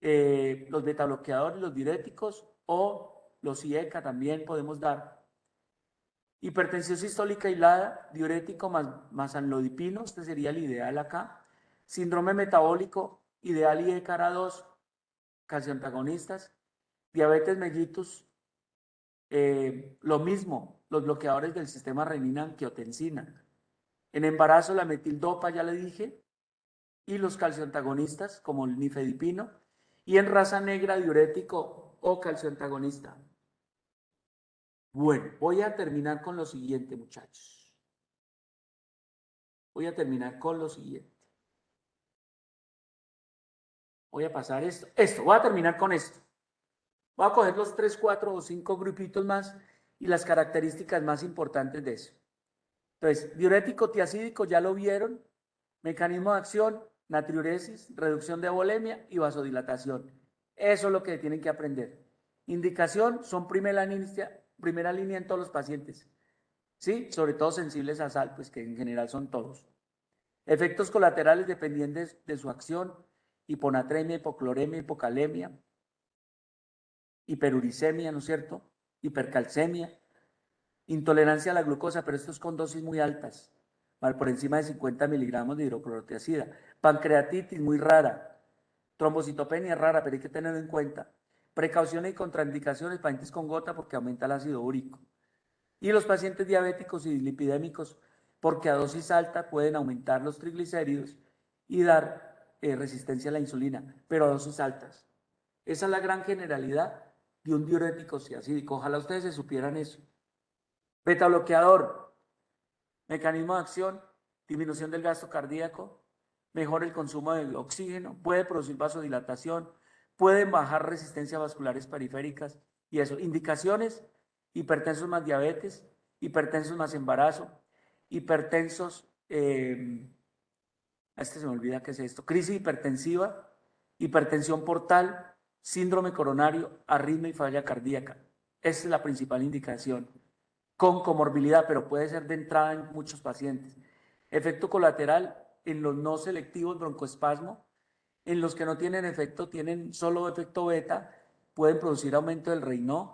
los betabloqueadores, los diuréticos o los IECA también podemos dar. Hipertensión sistólica hilada, diurético más amlodipino, este sería el ideal acá. Síndrome metabólico, ideal IECA-ARA2, calcioantagonistas. Diabetes mellitus, lo mismo, los bloqueadores del sistema renina-angiotensina. En embarazo, la metildopa, ya le dije, y los calcioantagonistas, como el nifedipino. Y en raza negra, diurético o calcioantagonista. Bueno, voy a terminar con lo siguiente, muchachos. Voy a terminar con lo siguiente. Voy a pasar voy a terminar con esto. Voy a coger los 3, 4 o 5 grupitos más y las características más importantes de eso. Entonces, diurético tiacídico, ya lo vieron. Mecanismo de acción, natriuresis, reducción de volemia y vasodilatación. Eso es lo que tienen que aprender. Indicación, son primera línea en todos los pacientes. ¿Sí? Sobre todo sensibles a sal, pues que en general son todos. Efectos colaterales dependientes de su acción, hiponatremia, hipocloremia, hipocalemia, hiperuricemia, ¿no es cierto? Hipercalcemia, intolerancia a la glucosa, pero esto es con dosis muy altas, por encima de 50 miligramos de hidroclorotiazida. Pancreatitis muy rara, trombocitopenia rara, pero hay que tenerlo en cuenta. Precauciones y contraindicaciones, pacientes con gota porque aumenta el ácido úrico. Y los pacientes diabéticos y dislipidémicos, porque a dosis alta pueden aumentar los triglicéridos y dar resistencia a la insulina, pero a dosis altas. Esa es la gran generalidad de un diurético tiacídico. Ojalá ustedes se supieran eso. Betabloqueador, mecanismo de acción, disminución del gasto cardíaco, mejora el consumo del oxígeno, puede producir vasodilatación, pueden bajar resistencias vasculares periféricas y eso. Indicaciones, hipertensos más diabetes, hipertensos más embarazo, hipertensos, se me olvida qué es esto, crisis hipertensiva, hipertensión portal, síndrome coronario, arritmia y falla cardíaca. Esa es la principal indicación. Con comorbilidad, pero puede ser de entrada en muchos pacientes. Efecto colateral en los no selectivos, broncoespasmo. En los que no tienen efecto, tienen solo efecto beta, pueden producir aumento del Raynaud,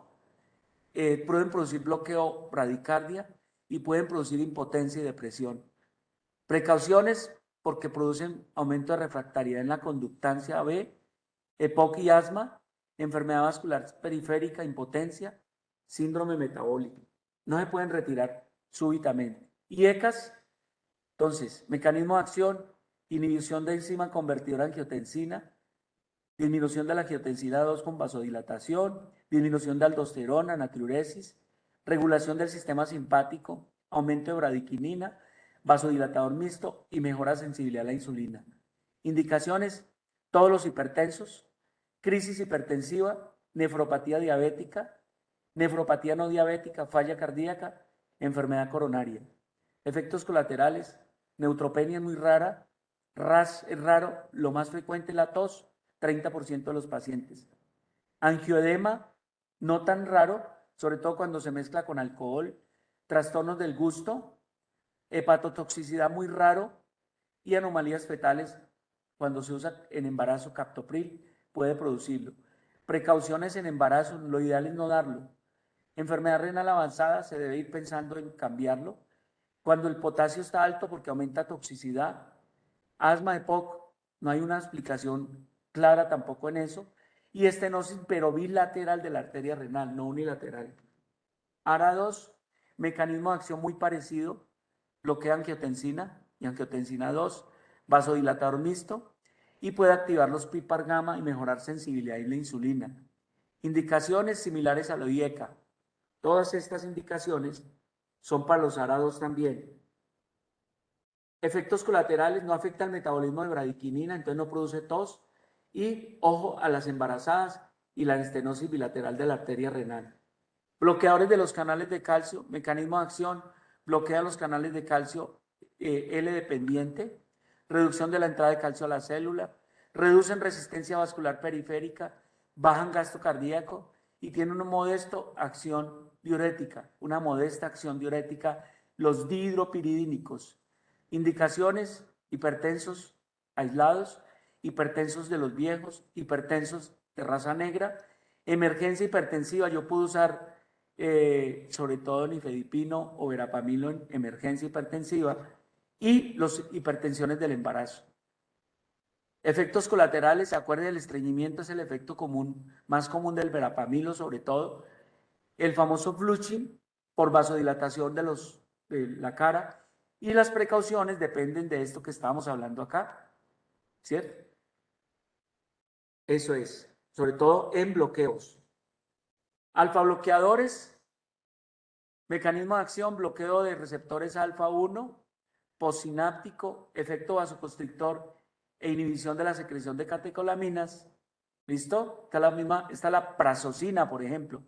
pueden producir bloqueo bradicardia y pueden producir impotencia y depresión. Precauciones porque producen aumento de refractariedad en la conductancia B, EPOC y asma, enfermedad vascular periférica, impotencia, síndrome metabólico. No se pueden retirar súbitamente. Y ECAS, entonces, mecanismo de acción, inhibición de enzima convertidora angiotensina, disminución de la angiotensina 2 con vasodilatación, disminución de aldosterona, natriuresis, regulación del sistema simpático, aumento de bradiquinina, vasodilatador mixto y mejora sensibilidad a la insulina. Indicaciones, todos los hipertensos, crisis hipertensiva, nefropatía diabética, nefropatía no diabética, falla cardíaca, enfermedad coronaria. Efectos colaterales, neutropenia muy rara, RAS es raro, lo más frecuente es la tos, 30% de los pacientes. Angioedema, no tan raro, sobre todo cuando se mezcla con alcohol, trastornos del gusto, hepatotoxicidad muy raro y anomalías fetales cuando se usa en embarazo captopril puede producirlo. Precauciones en embarazo, lo ideal es no darlo. Enfermedad renal avanzada, se debe ir pensando en cambiarlo. Cuando el potasio está alto porque aumenta toxicidad. Asma EPOC, no hay una explicación clara tampoco en eso. Y estenosis pero bilateral de la arteria renal, no unilateral. ARA2, mecanismo de acción muy parecido, bloquea angiotensina y angiotensina 2, vasodilatador mixto y puede activar los PPAR gamma y mejorar sensibilidad y la insulina. Indicaciones similares a la IECA. Todas estas indicaciones son para los ARA2 también. Efectos colaterales, no afecta el metabolismo de bradiquinina, entonces no produce tos. Y ojo a las embarazadas y la estenosis bilateral de la arteria renal. Bloqueadores de los canales de calcio, mecanismo de acción, bloquea los canales de calcio L dependiente, reducción de la entrada de calcio a la célula, reducen resistencia vascular periférica, bajan gasto cardíaco y tiene una modesta acción diurética, los dihidropiridínicos. Indicaciones, hipertensos aislados, hipertensos de los viejos, hipertensos de raza negra, emergencia hipertensiva, yo puedo usar sobre todo nifedipino o verapamilo en emergencia hipertensiva y los hipertensiones del embarazo. Efectos colaterales, se acuerden, el estreñimiento es el efecto común, más común del verapamilo sobre todo. El famoso flushing por vasodilatación de la cara y las precauciones dependen de esto que estábamos hablando acá, ¿cierto? Eso es, sobre todo en bloqueos. Alfa bloqueadores, mecanismo de acción, bloqueo de receptores alfa 1, postsináptico, efecto vasoconstrictor e inhibición de la secreción de catecolaminas. ¿Listo? Está la prazosina, por ejemplo.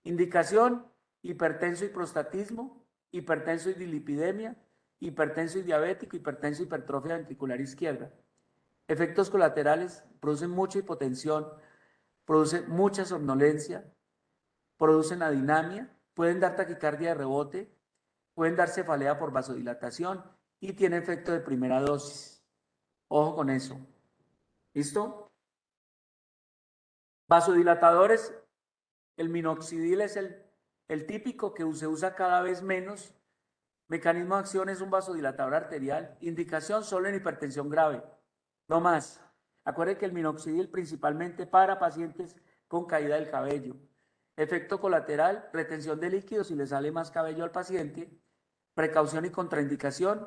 Indicación, hipertenso y prostatismo, hipertenso y dilipidemia, hipertenso y diabético, hipertenso y hipertrofia ventricular izquierda. Efectos colaterales, producen mucha hipotensión, producen mucha somnolencia, producen adinamia, pueden dar taquicardia de rebote, pueden dar cefalea por vasodilatación y tiene efecto de primera dosis. Ojo con eso. ¿Listo? Vasodilatadores, el minoxidil es el típico que se usa cada vez menos. Mecanismo de acción es un vasodilatador arterial. Indicación solo en hipertensión grave, no más. Acuérdense que el minoxidil principalmente para pacientes con caída del cabello. Efecto colateral, retención de líquidos si le sale más cabello al paciente. Precaución y contraindicación,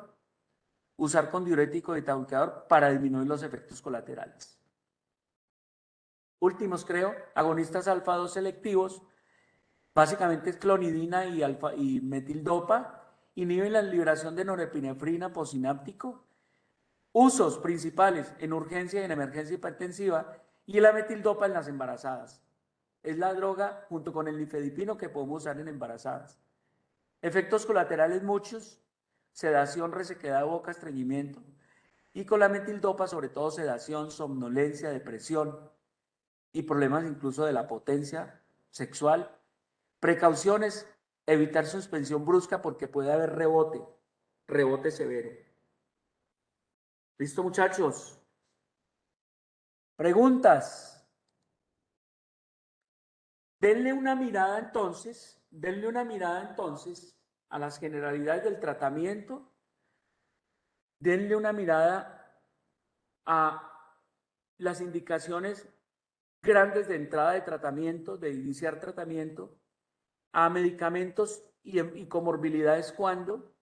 usar con diurético y tauricador para disminuir los efectos colaterales. Últimos, creo, agonistas alfa 2 selectivos, básicamente es clonidina y metildopa, inhiben la liberación de norepinefrina postsináptico. Usos principales en urgencia y en emergencia hipertensiva y la metildopa en las embarazadas. Es la droga junto con el nifedipino que podemos usar en embarazadas. Efectos colaterales muchos, sedación, resequedad de boca, estreñimiento. Y con la metildopa sobre todo sedación, somnolencia, depresión y problemas incluso de la potencia sexual. Precauciones, evitar suspensión brusca porque puede haber rebote severo. ¿Listo, muchachos? Preguntas. Denle una mirada entonces a las generalidades del tratamiento. Denle una mirada a las indicaciones grandes de entrada de tratamiento, de iniciar tratamiento, a medicamentos y comorbilidades cuando,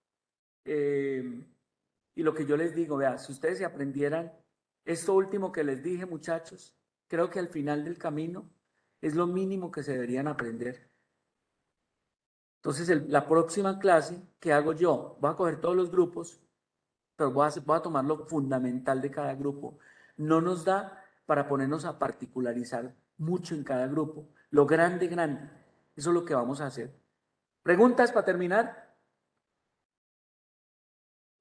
y lo que yo les digo, vea, si ustedes se aprendieran esto último que les dije, muchachos, creo que al final del camino es lo mínimo que se deberían aprender. Entonces, la próxima clase que hago yo, voy a coger todos los grupos, pero voy a tomar lo fundamental de cada grupo. No nos da para ponernos a particularizar mucho en cada grupo. Lo grande. Eso es lo que vamos a hacer. ¿Preguntas para terminar?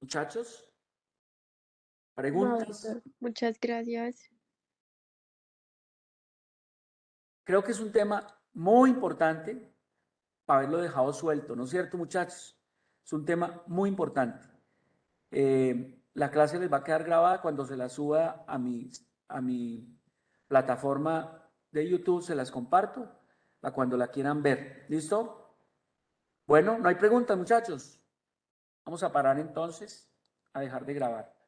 Muchachos, No, preguntas. doctor, muchas gracias. Creo que es un tema muy importante haberlo dejado suelto, ¿no es cierto, muchachos? Es un tema muy importante. La clase les va a quedar grabada cuando se la suba a mi plataforma de YouTube, se las comparto para cuando la quieran ver. ¿Listo? Bueno, no hay preguntas, muchachos. Vamos a parar entonces, a dejar de grabar.